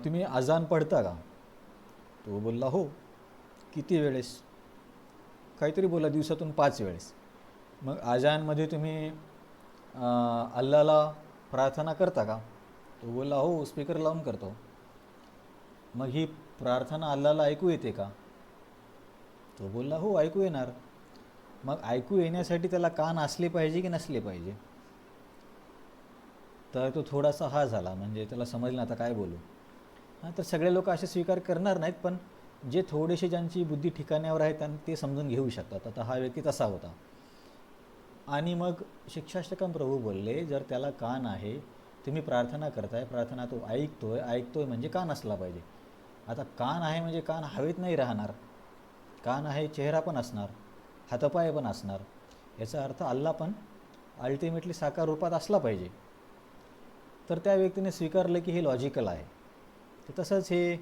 [SPEAKER 1] तुम्ही अजान पढता का? तो बोलला हो. किती वेळेस? काहीतरी बोला, दिवसातून 5 वेळेस. मग अजानमध्ये तुम्ही अल्लाला प्रार्थना करता का? तो बोलला हो, स्पीकर लावून करतो. मग ही प्रार्थना अल्लाला ऐकू येते का? तो बोलला हो, ऐकू येणार. मग ऐकू येण्यासाठी त्याला कान असले पाहिजे की नसले पाहिजे? तर तो थोडासा हा झाला, म्हणजे त्याला समजलं आता काय बोलू. हां, तर सगळे लोक असे स्वीकार करणार नाहीत, पण जे थोडेसे ज्यांची बुद्धी ठिकाण्यावर आहे त्यांनी ते समजून घेऊ शकतात. आता हा व्यक्ती तसा होता. आणि मग शिक्षाष्टकम प्रभू बोलले, जर त्याला कान आहे, तुम्ही प्रार्थना करताय, प्रार्थना तो ऐकतोय म्हणजे कान असला पाहिजे. आता कान आहे म्हणजे कान हवेत नाही राहणार, कान आहे, चेहरा पण असणार, हातपाय पण असणार. याचा अर्थ अल्ला पण अल्टिमेटली साकार रूपात असला पाहिजे. तर त्या व्यक्तीने स्वीकारलं की हे लॉजिकल आहे. तर तसंच हे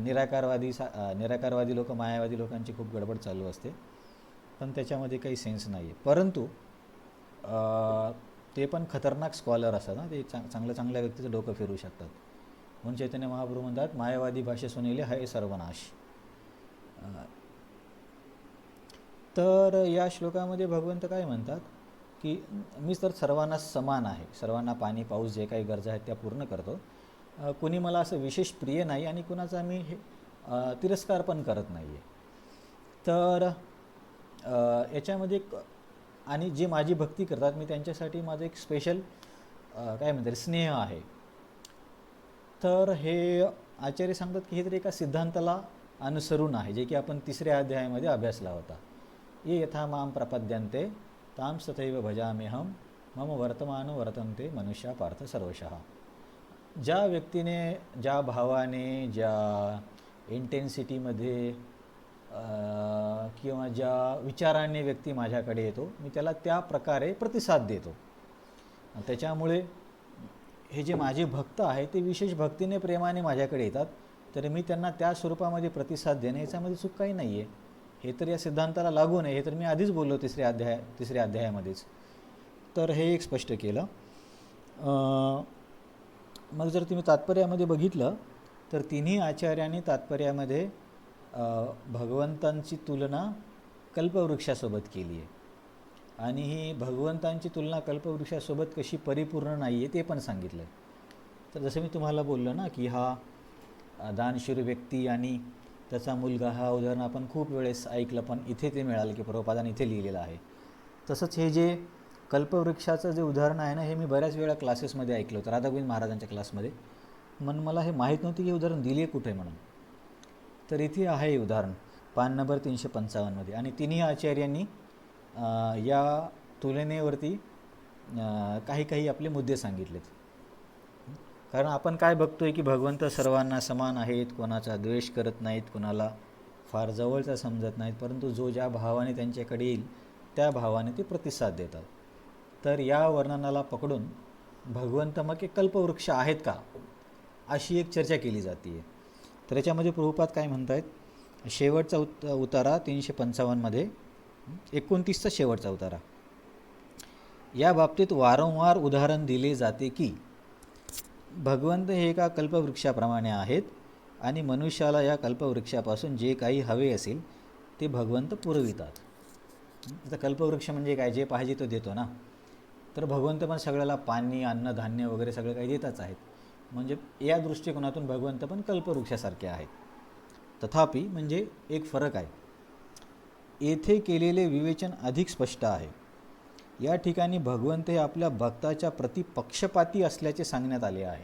[SPEAKER 1] निराकारवादी लोक, मायावादी लोकांची खूप गडबड चालू असते, पण त्याच्यामध्ये काही सेन्स नाही आहे. परंतु ते पण खतरनाक स्कॉलर असतात ना, ते चांगल्या व्यक्तीचं डोकं फिरू शकतात. म्हणून चैतन्य महाप्रभू म्हणतात, मायावादी भाषे सुनेले हाय सर्वनाश. तर या श्लोकामध्ये भगवंत काय म्हणतात की मीच तर सर्वांना समान आहे, सर्वांना पाणी पाऊस जे काही गरजा आहेत त्या पूर्ण करतो. कुणी मला असं विशेष प्रिय नाही आणि कुणाचा मी तिरस्कार पण करत नाही आहे. तर याच्यामध्ये आणि जे माझी भक्ती करतात मी त्यांच्यासाठी माझं एक स्पेशल काय म्हणतात स्नेह आहे. तर हे आचार्य सांगतात की हे तर एका सिद्धांताला अनुसरून आहे, जे की आपण 3ऱ्या अध्यायामध्ये अभ्यासला होता. ये यथा माम प्रपद्यन्ते तां तथैव भजाम्यहं मम वर्तमानो वर्तन्ते मनुष्या पार्थ सर्वशः. ज्या व्यक्तीने, ज्या भावाने, ज्या इंटेन्सिटीमध्ये किंवा ज्या विचाराने व्यक्ती माझ्याकडे येतो, मी त्याला त्या प्रकारे प्रतिसाद देतो. त्याच्यामुळे हे जे माझे भक्त आहेत ते विशेष भक्तीने प्रेमाने माझ्याकडे येतात, तर मी त्यांना त्या स्वरूपामध्ये प्रतिसाद देणे याच्यामध्ये चूक काही नाही आहे. हे तर या सिद्धांताला लागू नये, हे तर मी आधीच बोललो 3ऱ्या अध्यायामध्येच. तर हे एक स्पष्ट केलं. मग जर तुम्ही तात्पर्यामध्ये बघितलं तर तिन्ही आचार्यांनी तात्पर्यामध्ये भगवंतांची तुलना कल्पवृक्षासोबत केली आहे. आणि ही भगवंतांची तुलना कल्पवृक्षासोबत कशी परिपूर्ण नाही आहे ते पण सांगितलं आहे. तर जसं मी तुम्हाला बोललो ना की हा दानशूर व्यक्ती आणि त्याचा मुलगा, हा उदाहरण आपण खूप वेळेस ऐकलं, पण इथे ते मिळालं की प्रभुपादांनी इथे लिहिलेलं आहे. तसंच हे जे कल्पवृक्षाचं जे उदाहरण आहे ना, हे मी बऱ्याच वेळा क्लासेसमध्ये ऐकलं होतं, राधागोविंद महाराजांच्या क्लासमध्ये. पण मला हे माहीत नव्हतं की हे उदाहरण दिले कुठे म्हणून. तर इथे आहे हे उदाहरण पान नंबर 355 आणि तिन्ही आचार्यांनी या तुलनेवरती काही आपले मुद्दे सांगितलेत. कारण आपण काय बघतोय की भगवंत सर्वांना समान आहेत, कोणाचा द्वेष करत नाहीत, कोणाला फार जवळचा समजत नाहीत, परंतु जो ज्या भावाने त्यांच्याकडे येईल त्या भावाने ते प्रतिसाद देतात. तर या वर्णनाला पकडून भगवंत मग एक कल्पवृक्ष आहेत का, अशी एक चर्चा केली जाते. तर याच्यामध्ये प्रभुपाद काय म्हणत आहेत, शेवटचा उतारा 355मध्ये 29चा शेवटचा उतारा. या बाबतीत वारंवार उदाहरण दिले जाते की भगवंत हे एका कल्पवृक्षाप्रमाणे आहेत आणि मनुष्याला या कल्पवृक्षापासून जे काही हवे असेल ते भगवंत पुरवितात. आता कल्पवृक्ष म्हणजे काय, जे पाहिजे तो देतो ना. तर भगवंत पण सगळ्याला पाणी, अन्न, धान्य वगैरे सगळं काही देतच आहेत. म्हणजे या दृष्टिकोनातून भगवंत पण कल्पवृक्षासारखे आहेत. तथापि म्हणजे एक फरक आहे. येथे केलेले विवेचन अधिक स्पष्ट आहे. या ठिकाणी भगवंत हे आपल्या भक्ताच्या प्रति पक्षपाती असल्याचे सांगण्यात आले आहे.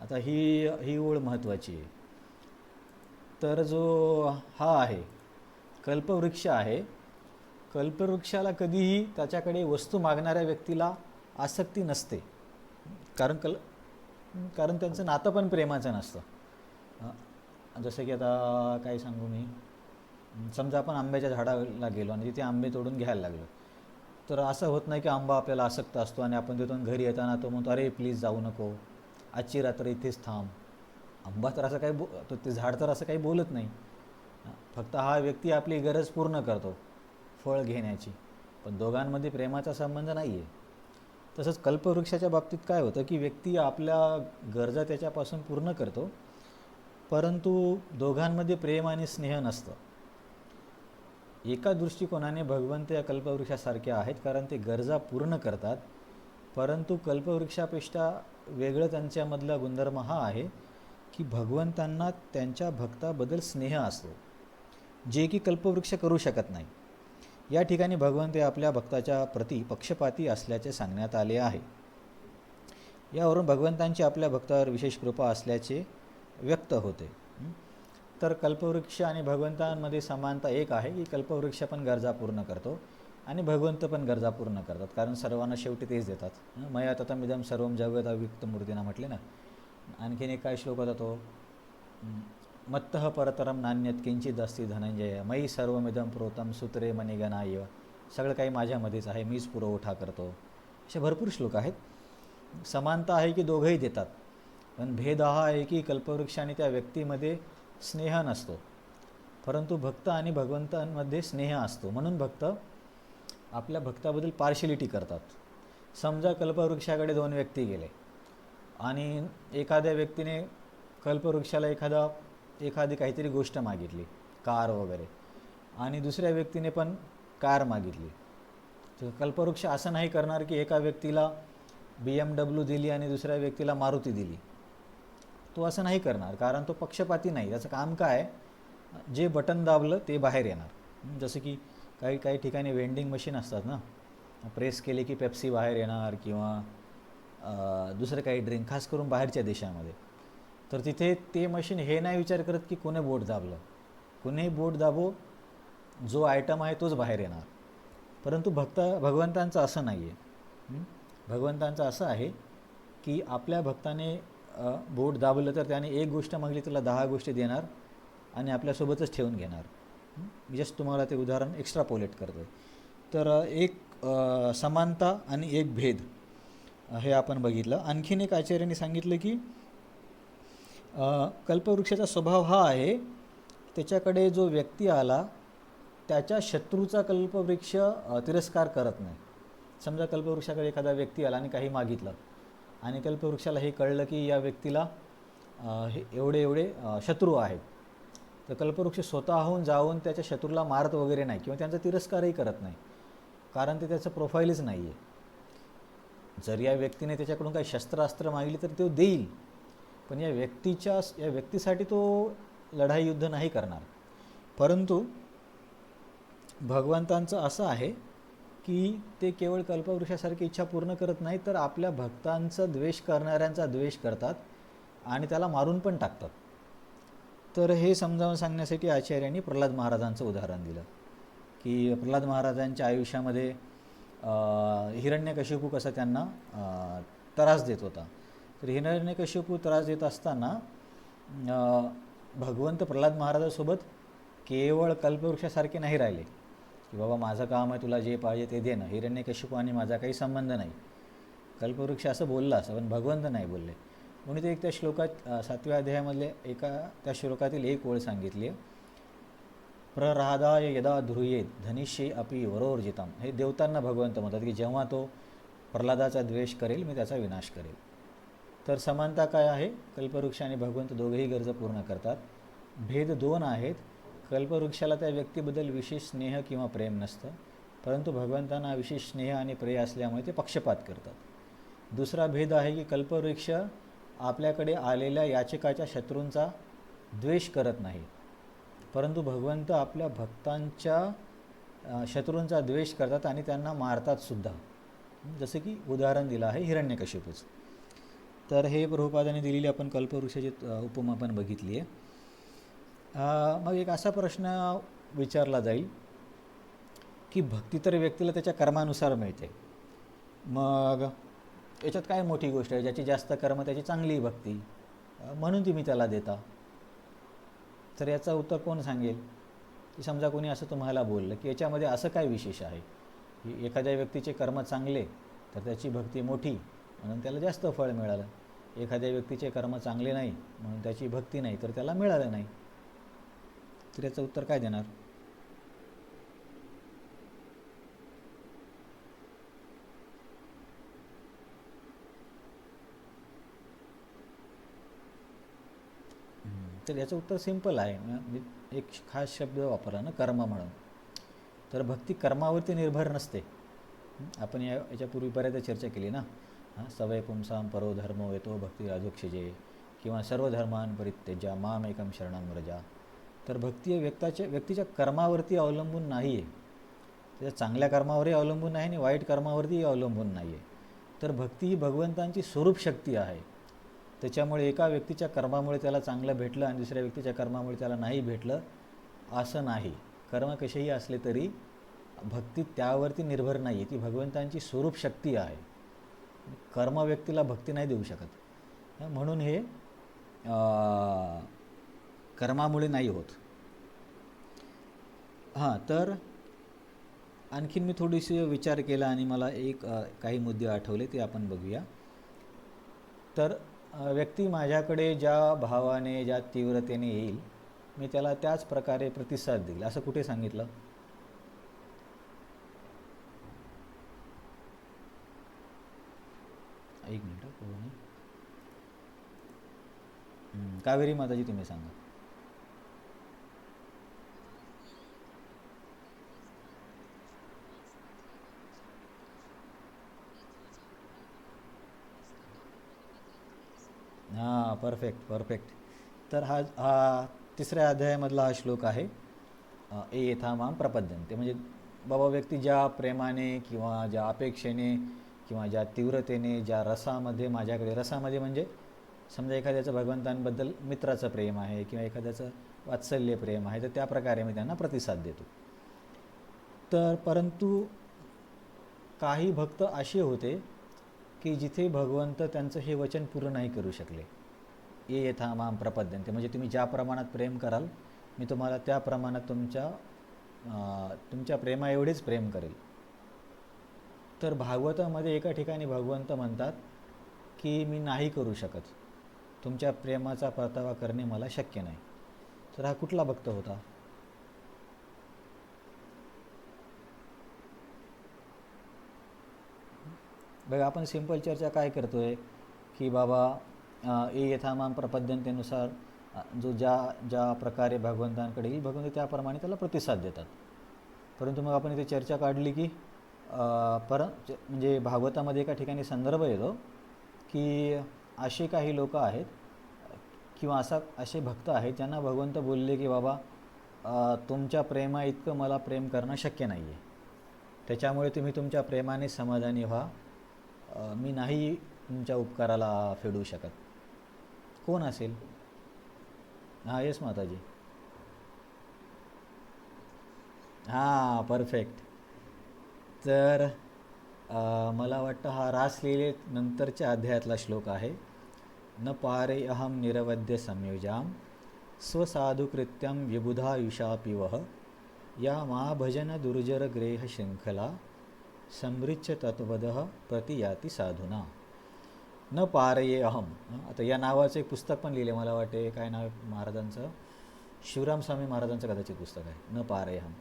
[SPEAKER 1] आता ही ओळ महत्त्वाची आहे. तर जो हा आहे कल्पवृक्ष आहे, कल्पवृक्षाला कधीही त्याच्याकडे वस्तू मागणाऱ्या व्यक्तीला आसक्ती नसते. कारण त्यांचं नातं पण प्रेमाचं नसतं. जसं की आता काय सांगू मी, समजा आपण आंब्याच्या झाडाला गेलो आणि तिथे आंबे तोडून घ्यायला लागलो, तर असं होत नाही की आंबा आपल्याला आसक्त असतो आणि आपण तिथून घरी येताना तो म्हणतो अरे प्लीज जाऊ नको, आजची रात्र इथेच थांब. आंबा तर असं काही ते झाड तर असं काही बोलत नाही. फक्त हा व्यक्ती आपली गरज पूर्ण करतो फळ घेण्याची, पण दोघांमध्ये प्रेमाचा संबंध नाही आहे. तसंच कल्पवृक्षाच्या बाबतीत काय होतं की व्यक्ती आपल्या गरजा त्याच्यापासून पूर्ण करतो, परंतु दोघांमध्ये प्रेम आणि स्नेह नसतं. एका दृष्टिकोनाने भगवंत या कल्पवृक्षासारखे आहेत, कारण ते गरजा पूर्ण करतात, परंतु कल्पवृक्षापेक्षा वेगळं त्यांच्यामधला गुणधर्म हा आहे की भगवंतांना त्यांच्या भक्ताबद्दल स्नेह असतो, जे की कल्पवृक्ष करू शकत नाही. या ठिकाणी भगवंत हे आपल्या भक्ताच्या प्रति पक्षपाती असल्याचे सांगण्यात आले आहे. यावरून भगवंतांची आपल्या भक्तावर विशेष कृपा असल्याचे व्यक्त होते. तर कल्पवृक्ष आणि भगवंतांमध्ये समानता एक आहे की कल्पवृक्ष पण गरजा पूर्ण करतो आणि भगवंत पण गरजा पूर्ण करतात, कारण सर्वांना शेवटी तेच देतात. मया ततमिदं सर्वं जगत् अव्यक्तमूर्तीना म्हटले ना. आणखीन एक काय श्लोक होता तो, मत्तः परतरम नान्यत किंचित अस्ति धनंजय मयी सर्वमिदं प्रोतम सूत्रे मणिगणाय. सगळं काही माझ्यामध्येच आहे, मीच पुरवठा करतो. असे भरपूर श्लोक आहेत. समानता आहे की दोघंही देतात, पण भेद हा आहे की कल्पवृक्ष आणि त्या व्यक्तीमध्ये स्नेह नसतो, परंतु भक्त आणि भगवंतांमध्ये स्नेह असतो. म्हणून भक्त आपल्या भक्ताबद्दल पार्शिलिटी करतात. समजा कल्पवृक्षाकडे 2 व्यक्ती गेले आणि एखाद्या व्यक्तीने कल्पवृक्षाला एखादी काहीतरी गोष्ट मागितली, कार वगैरे, आणि दुसऱ्या व्यक्तीने पण कार मागितली, तर कल्पवृक्ष असं नाही करणार की एका व्यक्तीला BMW दिली आणि दुसऱ्या व्यक्तीला मारुती दिली. तो असं नाही करणार, कारण तो पक्षपाती नाही. त्याचं काम काय, जे बटन दाबलं ते बाहेर येणार. जसं की काही काही ठिकाणी वेंडिंग मशीन असतात ना, प्रेस केले की पेप्सी बाहेर येणार किंवा दुसरं काही ड्रिंक, खास करून बाहेरच्या देशामध्ये. तर तिथे ते मशीन हे नाही विचार करत की कोणी बोट दाबलं, कोणी बोट दाबो, जो आयटम आहे तोच बाहेर येणार. परंतु भगवंतांचं असं नाही आहे. भगवंतांचं असं आहे की आपल्या भक्ताने बोट दाबलं तर त्याने एक गोष्ट मागली तुला 10 गोष्टी देणार आणि आपल्यासोबतच ठेवून घेणार. मी जस्ट तुम्हाला ते उदाहरण एक्स्ट्रापोलेट करतो आहे. तर एक समानता आणि एक भेद हे आपण बघितलं. आणखीन एक आचार्यांनी सांगितलं की कल्पवृक्षाचा स्वभाव हा आहे, त्याच्याकडे जो व्यक्ती आला त्याच्या शत्रूचा कल्पवृक्ष तिरस्कार करत नाही. समजा कल्पवृक्षाकडे एखादा व्यक्ती आला आणि काही मागितलं आणि कल्पवृक्षाला हे कळलं की या व्यक्तीला हे एवढे शत्रू आहेत, तर कल्पवृक्ष स्वतःहून जाऊन त्याच्या शत्रूला मारत वगैरे नाही किंवा त्यांचा तिरस्कारही करत नाही, कारण ते त्याचं प्रोफाईलच नाही आहे. जर या व्यक्तीने त्याच्याकडून काही शस्त्रास्त्र मागली तर तो देईल, पण या व्यक्तीसाठी तो लढाई युद्ध नाही करणार. परंतु भगवंतांचं असं आहे की ते केवळ कल्पवृक्षासारखी इच्छा पूर्ण करत नाही, तर आपल्या भक्तांचा द्वेष करणाऱ्यांचा द्वेष करतात आणि त्याला मारून पण टाकतात. तर हे समजावून सांगण्यासाठी आचार्यांनी प्रल्हाद महाराजांचं उदाहरण दिलं की प्रल्हाद महाराजांच्या आयुष्यामध्ये हिरण्यकशिपू कसा त्यांना त्रास देत होता. तर हिरण्यकशिपू त्रास देत असताना भगवंत प्रल्हाद महाराजांसोबत केवळ कल्पवृक्षासारखे नाही राहिले की बाबा माझं काम आहे, तुला जे पाहिजे ते देणं, हिरण्यकशिपू आणि माझा काही संबंध नाही. कल्पवृक्ष असं बोलला असं, पण भगवंत नाही बोलले. म्हणून ते एक त्या श्लोकात 7व्या अध्यायामधले त्या श्लोकातील एक ओळ सांगितली आहे, प्रराधाय यदा ध्रुयेत धनिष्ये अपि वरोर्जितम. हे देवतांना भगवंत म्हणतात की जेव्हा तो प्रल्हादाचा द्वेष करेल मी त्याचा विनाश करेल. तर समानता काय आहे, कल्पवृक्ष आणि भगवंत दोघेही गरज पूर्ण करतात. भेद दोन आहेत, कल्पवृक्षाला त्या व्यक्तीबद्दल विशेष स्नेह किंवा प्रेम नसतं, परंतु भगवंतांना विशेष स्नेह आणि प्रेम असल्यामुळे ते पक्षपात करतात. दुसरा भेद आहे की कल्पवृक्ष आपल्याकडे आलेल्या याचकाच्या शत्रूंचा द्वेष करत नाही, परंतु भगवंत आपल्या भक्तांच्या शत्रूंचा द्वेष करतात आणि त्यांना मारतात सुद्धा, जसे की उदाहरण दिलं आहे हिरण्यकशिपूचं. तर हे प्रभुपादांनी दिलेली आपण कल्पवृक्षाची उपमा पण बघितली आहे. मग एक असा प्रश्न विचारला जाईल की भक्ती तर व्यक्तीला त्याच्या कर्मानुसार मिळते, मग याच्यात काय मोठी गोष्ट आहे, ज्याची जास्त कर्म त्याची चांगली भक्ती, म्हणून तुम्ही त्याला देता. तर याचं उत्तर कोण सांगेल की समजा कोणी असं तुम्हाला बोललं की याच्यामध्ये असं काय विशेष आहे की एखाद्या व्यक्तीचे कर्म चांगले तर त्याची भक्ती मोठी म्हणून त्याला जास्त फळ मिळालं, एखाद्या व्यक्तीचे कर्म चांगले नाही म्हणून त्याची भक्ती नाही तर त्याला मिळालं नाही. तर याचं उत्तर काय देणार? तर याचं उत्तर सिंपल आहे. मी एक खास शब्द वापरला ना, कर्म म्हणून. तर भक्ती कर्मावरती निर्भर नसते. आपण याच्यापूर्वी बऱ्याचदा चर्चा केली ना, सवय पुंसाम परो धर्मो येतो भक्ती राजोक्षजे किंवा सर्व धर्मान परित्यज्य माम एकम शरणं व्रजा. तर भक्ती व्यक्तीच्या कर्मावरती अवलंबून नाही आहे, त्याच्या चांगल्या कर्मावरही अवलंबून नाही आणि वाईट कर्मावरतीही अवलंबून नाही आहे. तर भक्ती ही भगवंतांची स्वरूप शक्ती आहे. त्याच्यामुळे एका व्यक्तीच्या कर्मामुळे त्याला चांगलं भेटलं आणि दुसऱ्या व्यक्तीच्या कर्मामुळे त्याला नाही भेटलं असं नाही. कर्म कसेही असले तरी भक्ती त्यावरती निर्भर नाही आहे, ती भगवंतांची स्वरूप शक्ती आहे. कर्म व्यक्तीला भक्ती नाही देऊ शकत. म्हणून हे कर्मामुळे नाही होत. तर आणखीन मी थोडीशी विचार केला आणि मला काही मुद्दे आठवले, ते आपण बघूया. तर व्यक्ती माझ्याकडे ज्या भावाने ज्या तीव्रतेने येईल मी त्याला त्याच प्रकारे प्रतिसाद देईल, असं कुठे सांगितलं? एक मिनिट. कावेरी माताजी तुम्ही सांगा. हां, परफेक्ट परफेक्ट. तर हा तिसऱ्या अध्यायामधला हा श्लोक आहे. ए यथा माम प्रपद्यन्ते, म्हणजे बाबा व्यक्ती ज्या प्रेमाने किंवा ज्या अपेक्षेने किंवा ज्या तीव्रतेने ज्या रसामध्ये माझ्याकडे, रसामध्ये म्हणजे समजा एखाद्याचं भगवंतांबद्दल मित्राचं प्रेम आहे किंवा एखाद्याचं वात्सल्य प्रेम आहे, तर त्या प्रकारे मी त्यांना प्रतिसाद देतो. तर परंतु काही भक्त असे होते की जिथे भगवंत त्यांचं हे वचन पूर्ण नाही करू शकले. ये यथा माम प्रपद्यन्ते, म्हणजे तुम्ही ज्या प्रमाणात प्रेम कराल मी तुम्हाला त्या प्रमाणात तुमच्या प्रेमा एवढेच प्रेम करेल. तर भागवतामध्ये एका ठिकाणी भगवंत म्हणतात की मी नाही करू शकत, तुमच्या प्रेमाचा परतावा करणे मला शक्य नाही. तर हा कुठला भक्त होता? बघा, आपण सिंपल चर्चा काय करतोय की बाबा ए यथामाम प्रपद्यंतेनुसार जो ज्या ज्या प्रकारे भगवंतांकडे येईल भगवंत त्याप्रमाणे त्याला प्रतिसाद देतात. परंतु मग आपण इथे चर्चा काढली की म्हणजे भागवतामध्ये एका ठिकाणी संदर्भ येतो की असे काही लोक आहेत किंवा असे भक्त आहेत ज्यांना भगवंत बोलले की बाबा तुमच्या प्रेमा इतकं मला प्रेम करणं शक्य नाही आहे, त्याच्यामुळे तुम्ही तुमच्या प्रेमाने समाधानी व्हा, मी नाही तुमच्या उपकाराला फेडू शकत. कोण असेल? हां, येस माताजी. हां, परफेक्ट. तर मला वाटतं हा रासलीले नंतरच्या अध्यायातला श्लोक आहे. न पारे अहम निरवद्य संयुजाम स्वसाधुकृत्यम विबुधायुषापिवह या मा भजन दुर्जर ग्रेह शृंखला समृच्छ तत्वदः प्रतियाती साधुना. न पारये अहम. आता या नावाचं एक पुस्तक पण लिहिले, मला वाटते काय नाव महाराजांचं, शिवराम स्वामी महाराजांचं कदाचित पुस्तक आहे, न पारये अहम.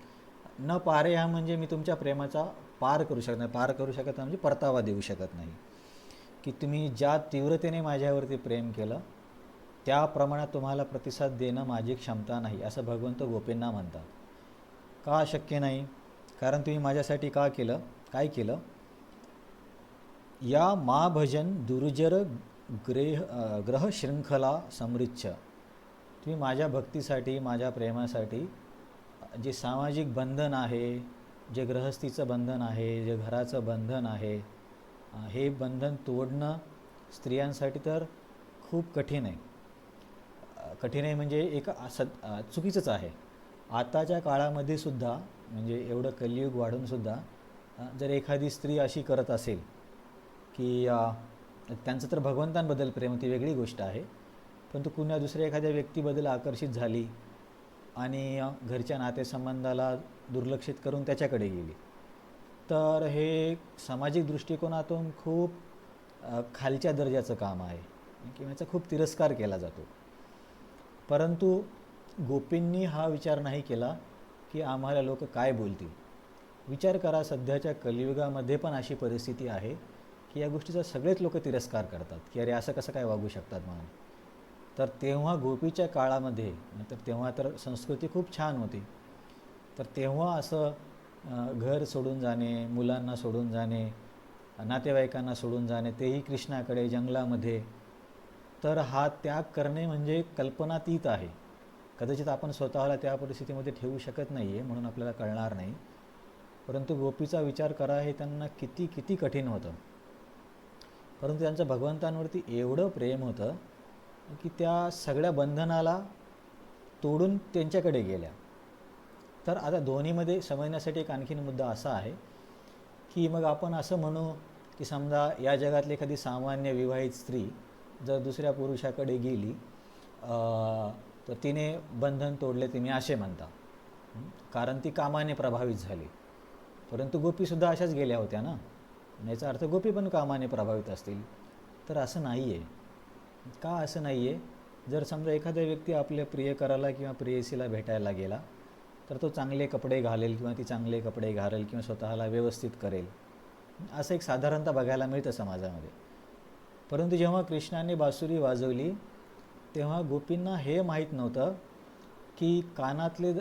[SPEAKER 1] न पारे अहम म्हणजे मी तुमच्या प्रेमाचा पार करू शकत नाही, पार करू शकत नाही म्हणजे परतावा देऊ शकत नाही, की तुम्ही ज्या तीव्रतेने माझ्यावरती प्रेम केलं त्या प्रमाणात तुम्हाला प्रतिसाद देणं माझी क्षमता नाही, असं भगवंत गोपींना म्हणतात. का शक्य नाही? कारण तुम्ही माझ्यासाठी काय केलं? या मा भजन दुर्जर ग्रह शृंखला समृच्छ, तुम्ही माझ्या भक्तीसाठी माझ्या प्रेमासाठी जे सामाजिक बंधन आहे, जे गृहस्थीचं बंधन आहे, जे घराचं बंधन आहे, हे बंधन तोडणं स्त्रियांसाठी तर खूप कठीण आहे. कठीण आहे म्हणजे एक चुकीचंच आहे. आताच्या काळामध्ये सुद्धा, म्हणजे एवढं कलियुग वाढूनसुद्धा जर एखादी स्त्री अशी करत असेल की त्यांचं तर भगवंतांबद्दल प्रेम ती वेगळी गोष्ट आहे, परंतु कुण्या दुसऱ्या एखाद्या व्यक्तीबद्दल आकर्षित झाली आणि घरच्या नातेसंबंधाला दुर्लक्षित करून त्याच्याकडे गेली, तर हे सामाजिक दृष्टिकोनातून खूप खालच्या दर्जाचं काम आहे किंवा याचा खूप तिरस्कार केला जातो. परंतु गोपींनी हा विचार नाही केला की आम्हाला लोक काय बोलतील. विचार करा, सध्याच्या कलियुगामध्ये पण अशी परिस्थिती आहे की या गोष्टीचा सगळेच लोक तिरस्कार करतात की अरे असं कसं काय वागू शकतात म्हणून. तर तेव्हा गोपीच्या काळामध्ये, तर तेव्हा तर संस्कृती खूप छान होती, तर तेव्हा असं घर सोडून जाणे, मुलांना सोडून जाणे, नातेवाईकांना सोडून जाणे, तेही कृष्णाकडे जंगलामध्ये, तर हा त्याग करणे म्हणजे कल्पनातीत आहे. कदाचित आपण स्वतःला त्या परिस्थितीमध्ये ठेवू शकत नाही आहे म्हणून आपल्याला कळणार नाही, परंतु गोपीचा विचार करा हे त्यांना किती किती कठीण होतं. परंतु त्यांचं भगवंतांवरती एवढं प्रेम होतं की त्या सगळ्या बंधनाला तोडून त्यांच्याकडे गेल्या. तर आता दोन्हीमध्ये समजण्यासाठी एक आणखीन मुद्दा असा आहे की मग आपण असं म्हणू की समजा या जगातली एखादी सामान्य विवाहित स्त्री जर दुसऱ्या पुरुषाकडे गेली तर तिने बंधन तोडले तुम्ही असे म्हणता, कारण ती कामाने प्रभावित झाली. परंतु गोपीसुद्धा अशाच गेल्या होत्या ना, याचा अर्थ गोपी पण कामाने प्रभावित असतील. तर असं नाही आहे. का असं नाही आहे? जर समजा एखादा व्यक्ती आपल्या प्रियकराला किंवा प्रेयसीला भेटायला गेला तर तो चांगले कपडे घालेल किंवा ती चांगले कपडे घालेल किंवा स्वतःला व्यवस्थित करेल, असं एक साधारणतः बघायला मिळतं समाजामध्ये. परंतु जेव्हा कृष्णाने बासुरी वाजवली तेव्हा गोपींना हे माहीत नव्हतं की कानातले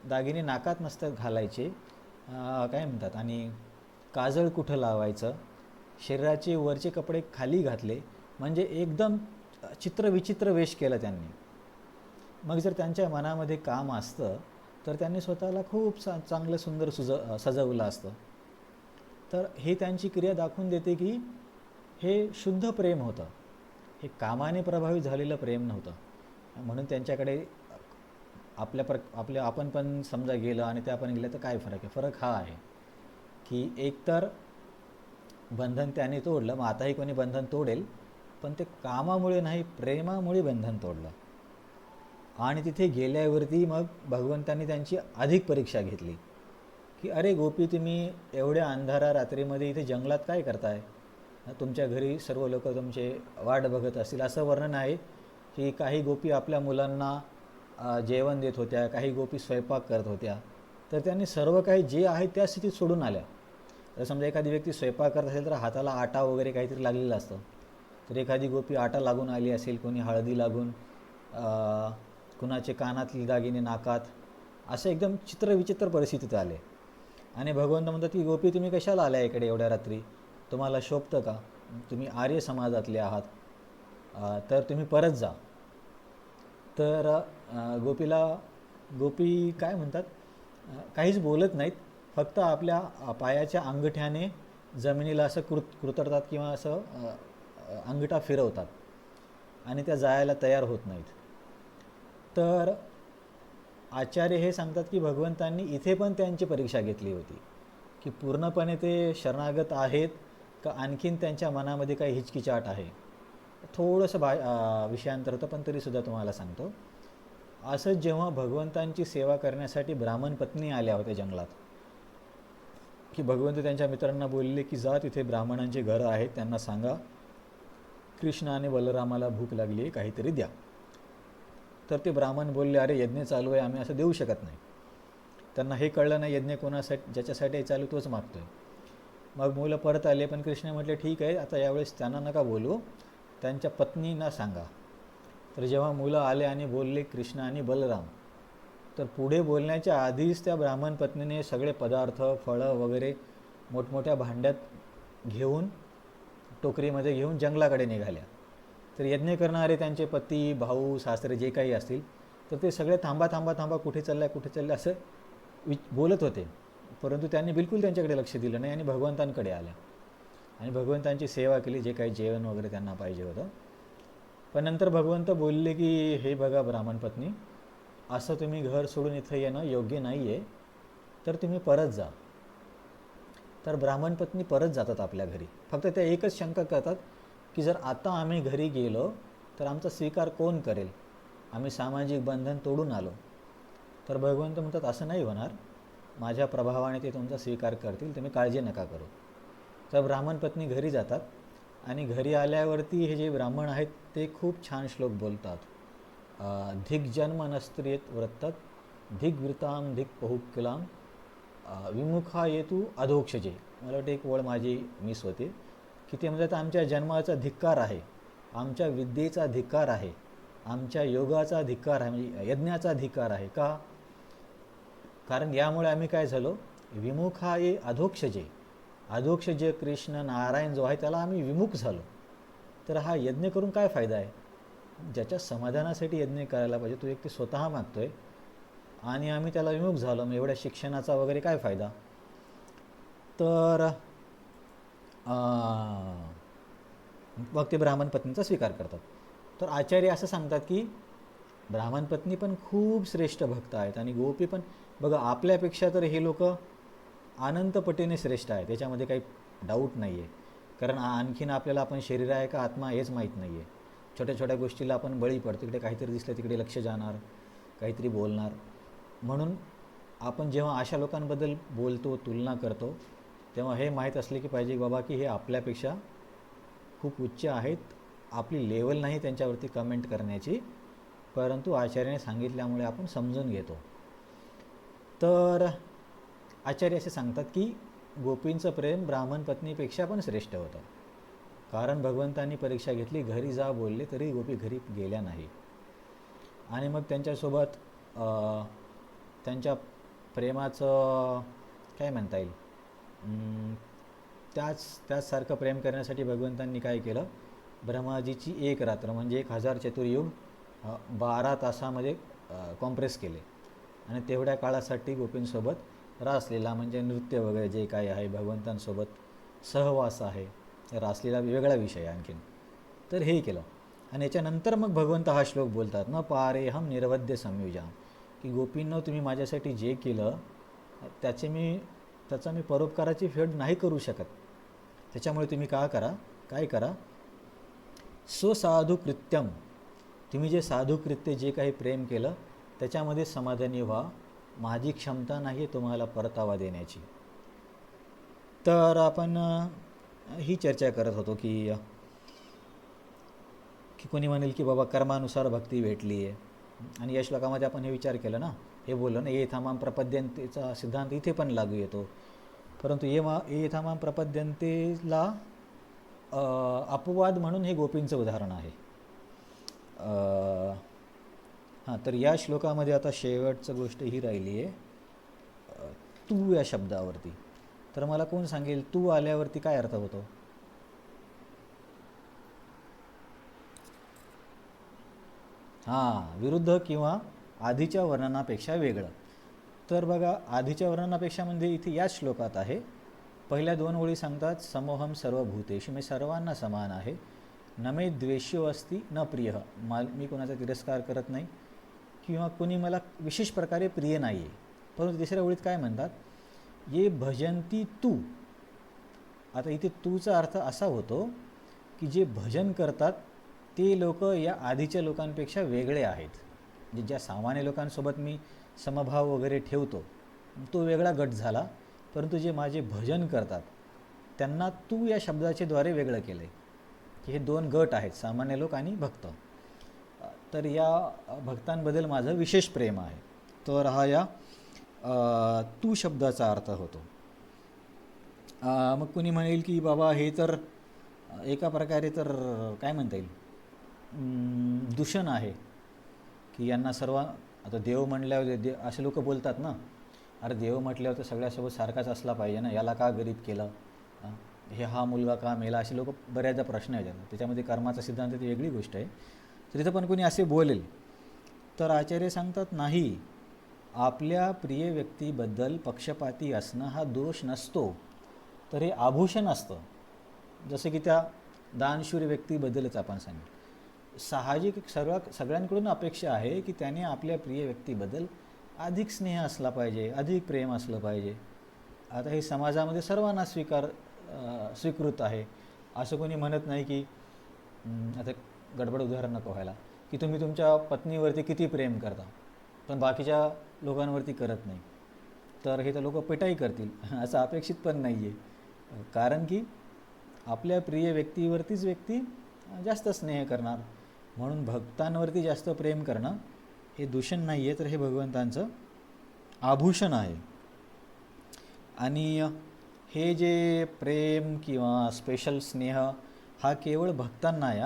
[SPEAKER 1] दागिने नाकात नसतात घालायचे, काय म्हणतात, आणि काजळ कुठं लावायचं, शरीराचे वरचे कपडे खाली घातले, म्हणजे एकदम चित्रविचित्र वेश केला त्यांनी. मग जर त्यांच्या मनामध्ये काम असतं तर त्यांनी स्वतःला खूप चांगलं सुंदर सजवलं असतं. तर हे त्यांची क्रिया दाखवून देते की हे शुद्ध प्रेम होतं, हे कामाने प्रभावित झालेलं प्रेम नव्हतं. म्हणून त्यांच्याकडे आपल्या आपण पण समजा गेलं आणि त्या पण गेल्या तर काय फरक आहे? फरक हा आहे की एकतर बंधन त्याने तोडलं, मग आताही कोणी बंधन तोडेल, पण ते कामामुळे नाही, प्रेमामुळे बंधन तोडलं. आणि तिथे गेल्यावरती मग भगवंतांनी त्यांची अधिक परीक्षा घेतली की अरे गोपी, तुम्ही एवढ्या अंधारा रात्रीमध्ये इथे जंगलात काय करताय? तुमच्या घरी सर्व लोक तुमचे वाट बघत असतील. असं वर्णन आहे की काही गोपी आपल्या मुलांना जेवण देत होत्या, काही गोपी स्वयंपाक करत होत्या. तर त्यांनी सर्व काही जे आहे त्या स्थितीत सोडून आल्या. तर समजा एखादी व्यक्ती स्वयंपाक करत असेल तर हाताला आटा वगैरे काहीतरी लागलेलं असतं, तर एखादी गोपी आटा लागून आली असेल, कोणी हळदी लागून, कुणाचे कानातली दागिने नाकात, असं एकदम चित्रविचित्र परिस्थितीत आले. आणि भगवंत म्हणतात की गोपी, तुम्ही कशाला आल्या इकडे एवढ्या रात्री? तुम्हाला शोभतं का? तुम्ही आर्य समाजातले आहात, तर तुम्ही परत जा. तर गोपी काय म्हणतात, काहीच बोलत नाहीत, फक्त आपल्या पायाच्या अंगठ्याने जमिनीला असं कुरतडतात किंवा असं अंगठा फिरवतात आणि त्या जायला तयार होत नाहीत. तर आचार्य हे सांगतात की भगवंतांनी इथे पण त्यांची परीक्षा घेतली होती की पूर्णपणे ते शरणागत आहेत का आणखीन त्यांच्या मनामध्ये काही हिचकिचाट आहे. थोडंसं विषयांतर होतं, पण तरीसुद्धा तुम्हाला सांगतो. असंच जेव्हा भगवंतांची सेवा करण्यासाठी ब्राह्मण पत्नी आल्या होत्या जंगलात, की भगवंत त्यांच्या मित्रांना बोलले की जा, तिथे ब्राह्मणांचे घरं आहेत, त्यांना सांगा कृष्ण आणि बलरामाला भूक लागली आहे, काहीतरी द्या. तर ते ब्राह्मण बोलले, अरे यज्ञ चालू आहे, आम्ही असं देऊ शकत नाही. त्यांना हे कळलं नाही यज्ञ कोणासाठी, ज्याच्यासाठी चालू तोच मागतोय. मग मुलं परत आले, पण कृष्ण म्हटले ठीक आहे, आता यावेळेस त्यांना नका बोलू, त्यांच्या पत्नींना सांगा. तर जेव्हा मुलं आले आणि बोलले कृष्ण आणि बलराम, तर पुढे बोलण्याच्या आधीच त्या ब्राह्मण पत्नीने सगळे पदार्थ, फळं वगैरे मोठमोठ्या भांड्यात घेऊन, टोकरीमध्ये घेऊन जंगलाकडे निघाल्या. तर यज्ञ करणारे त्यांचे पती, भाऊ, सासरे जे काही असतील, तर ते सगळे थांबा थांबा थांबा, कुठे चालल्या असं बोलत होते. परंतु त्यांनी बिलकुल त्यांच्याकडे लक्ष दिलं नाही आणि भगवंतांकडे आल्या आणि भगवंतांची सेवा केली, जे काही जेवण वगैरे त्यांना पाहिजे होतं. पण नंतर भगवंत बोलले की हे बघा ब्राह्मण पत्नी, असं तुम्ही घर सोडून इथं येणं योग्य नाही आहे, तर तुम्ही परत जा. तर ब्राह्मण पत्नी परत जातात आपल्या घरी. फक्त त्या एकच शंका करतात की जर आता आम्ही घरी गेलो तर आमचा स्वीकार कोण करेल? आम्ही सामाजिक बंधन तोडून आलो. तर भगवंत म्हणतात असं नाही होणार, माझ्या प्रभावाने ते तुमचा स्वीकार करतील, तुम्ही काळजी नका करू. तर ब्राह्मण पत्नी घरी जातात आणि घरी आल्यावरती हे जे ब्राह्मण आहेत ते खूप छान श्लोक बोलतात. धिग्जन्म नस्त्रियत व्रतत धिग्वृताम धिग पहुकिलाम विमुखा येतू अधोक्षजे. मला वाटतं एक वळ माझी मिस होते की ते म्हणतात आमच्या जन्माचा धिक्कार आहे, आमच्या विद्येचा धिक्कार आहे, आमच्या योगाचा धिक्कार आहे, म्हणजे यज्ञाचा धिक्कार आहे. का? कारण यामुळे आम्ही काय झालो, विमुखा ये अधोक्षजे, अधोक्षज कृष्ण नारायण जो आहे त्याला आम्ही विमुख झालो. तर हा यज्ञ करून काय फायदा आहे? ज्याच्या समाधानासाठी यज्ञ करायला पाहिजे तो एक ते स्वतः मागतोय आणि आम्ही त्याला विमुख झालो, मग एवढ्या शिक्षणाचा वगैरे काय फायदा? तर मग ते ब्राह्मण पत्नीचा स्वीकार करतात. तर आचार्य असं सांगतात की ब्राह्मण पत्नी पण खूप श्रेष्ठ भक्त आहेत आणि गोपी पण, बघा आपल्यापेक्षा तर हे लोक अनंतपटीने श्रेष्ठ आहेत, त्याच्यामध्ये काही डाऊट नाही आहे. कारण आणखीन आपल्याला आपण शरीर आहे का आत्मा हेच माहीत नाही आहे. छोट्या छोट्या गोष्टीला आपण बळी पडतो, तिकडे काहीतरी दिसलं तिकडे लक्ष जाणार, काहीतरी बोलणार. म्हणून आपण जेव्हा अशा लोकांबद्दल बोलतो, तुलना करतो, तेव्हा हे माहीत असले की पाहिजे बाबा की हे आपल्यापेक्षा खूप उच्च आहेत. आपली लेवल नाही त्यांच्यावरती कमेंट करण्याची, परंतु आचार्याने सांगितल्यामुळे आपण समजून घेतो. तर आचार्य असे सांगतात की गोपींचं प्रेम ब्राह्मण पत्नीपेक्षा पण श्रेष्ठ होतं. कारण भगवंतांनी परीक्षा घेतली, घरी जा बोलले तरी गोपी घरी गेल्या नाही. आणि मग त्यांच्यासोबत त्यांच्या प्रेमाचं काय म्हणता येईल, त्याचसारखं प्रेम करण्यासाठी भगवंतांनी काय केलं, ब्रह्माजीची एक रात्र म्हणजे 1000 चतुर्युग 12 तासामध्ये कॉम्प्रेस केले आणि तेवढ्या काळासाठी गोपींसोबत रासलीला म्हणजे नृत्य वगैरे जे काय आहे, भगवंतांसोबत सहवास आहे, रासलीला वेगळा विषय आणखीन, तर हे केलं. आणि याच्यानंतर मग भगवंत हा श्लोक बोलतात ना, पारे हम निरवध्य संयुजा, की गोपींनो तुम्ही माझ्यासाठी जे केलं त्याचा मी परोपकाराची फेड नाही करू शकत. त्याच्यामुळे तुम्ही काय करा, स्वसाधू कृत्यम, तुम्ही जे साधू कृत्य जे काही प्रेम केलं त्याच्यामध्ये समाधानी व्हा, माझी क्षमता नाही आहे तुम्हाला परतावा देण्याची. तर आपण ही चर्चा करत होतो की कोणी म्हणेल की बाबा कर्मानुसार भक्ती भेटली आहे, आणि या श्लोकामध्ये आपण हे विचार केलं ना, हे बोललो ना, ये थामाम प्रपद्यंतेचा सिद्धांत इथे पण लागू येतो. परंतु ये थामाम प्रपद्यंतेला अपवाद म्हणून हे गोपींचं उदाहरण आहे. हां, तर या श्लोकामध्ये आता शेवटचं गोष्ट ही राहिली आहे तू या शब्दावरती. तर मला कोण सांगेल तू आल्यावरती काय अर्थ होतो? हां, विरुद्ध किंवा आधीच्या वर्णनापेक्षा वेगळं. तर बघा, आधीच्या वर्णनापेक्षा म्हणजे इथे याच श्लोकात आहे, पहिल्या 2 ओळी सांगतात समोहम सर्वभूतेषु, मी सर्वांना समान आहे, न मे द्वेष्यो अस्ति न प्रिय, मी कोणाचा तिरस्कार करत नाही किंवा कोणी मला विशेष प्रकारे प्रिय नाही आहे. परंतु तिसऱ्या ओळीत काय म्हणतात, ये भजंती तू. आता इथे तूचा अर्थ असा होतो की जे भजन करतात ते लोक या आधीच्या लोकांपेक्षा वेगळे आहेत. म्हणजे ज्या सामान्य लोकांसोबत मी समभाव वगैरे ठेवतो तो वेगळा गट झाला, परंतु जे माझे भजन करतात त्यांना तू या शब्दाचे द्वारे वेगळं केलं आहे, की हे 2 गट आहेत, सामान्य लोक आणि भक्त. तर या भक्तांबद्दल माझं विशेष प्रेम आहे. तर हा या तू शब्दाचा अर्थ होतो. मग कुणी म्हणेल की बाबा हे तर एका प्रकारे तर काय म्हणता येईल, दूषण आहे, की यांना सर्व, आता देव म्हणल्यावर असे लोक बोलतात ना, अरे देव म्हटल्यावर तर सगळ्यासोबत सारखाच असला पाहिजे ना, याला का गरीब केलं, हा मुलगा का मेला, असे लोक बऱ्याचदा प्रश्न येतात. त्याच्यामध्ये कर्माचा सिद्धांत ती वेगळी गोष्ट आहे. तर इथं पण कोणी असे बोलेल तर आचार्य सांगतात नाही, आपल्या प्रिय व्यक्तीबद्दल पक्षपाती असणं हा दोष नसतो, तर हे आभूषण असतं. जसं की त्या दानशूर व्यक्तीबद्दलच आपण सांगितलं, साहजिक सगळ्यांकडून अपेक्षा आहे की त्याने आपल्या प्रिय व्यक्तीबद्दल अधिक स्नेह असला पाहिजे, अधिक प्रेम असलं पाहिजे. आता हे समाजामध्ये सर्वांना स्वीकृत आहे. असं कोणी म्हणत नाही की आता गडबड उदाहरण नको व्हायला, की तुम्ही तुमच्या पत्नीवरती किती प्रेम करता पण बाकीच्या लोकांवरती करत नाही, तर हे तर लोक पिटाई करतील असं अपेक्षित पण नाही आहे. कारण की आपल्या प्रिय व्यक्तीवरतीच व्यक्ती जास्त स्नेह करणार, म्हणून भक्तांवरती जास्त प्रेम करणं हे दूषण नाही आहे, तर हे भगवंतांचं आभूषण आहे. आणि हे जे प्रेम किंवा स्पेशल स्नेह हा केवळ भक्तांना आहे,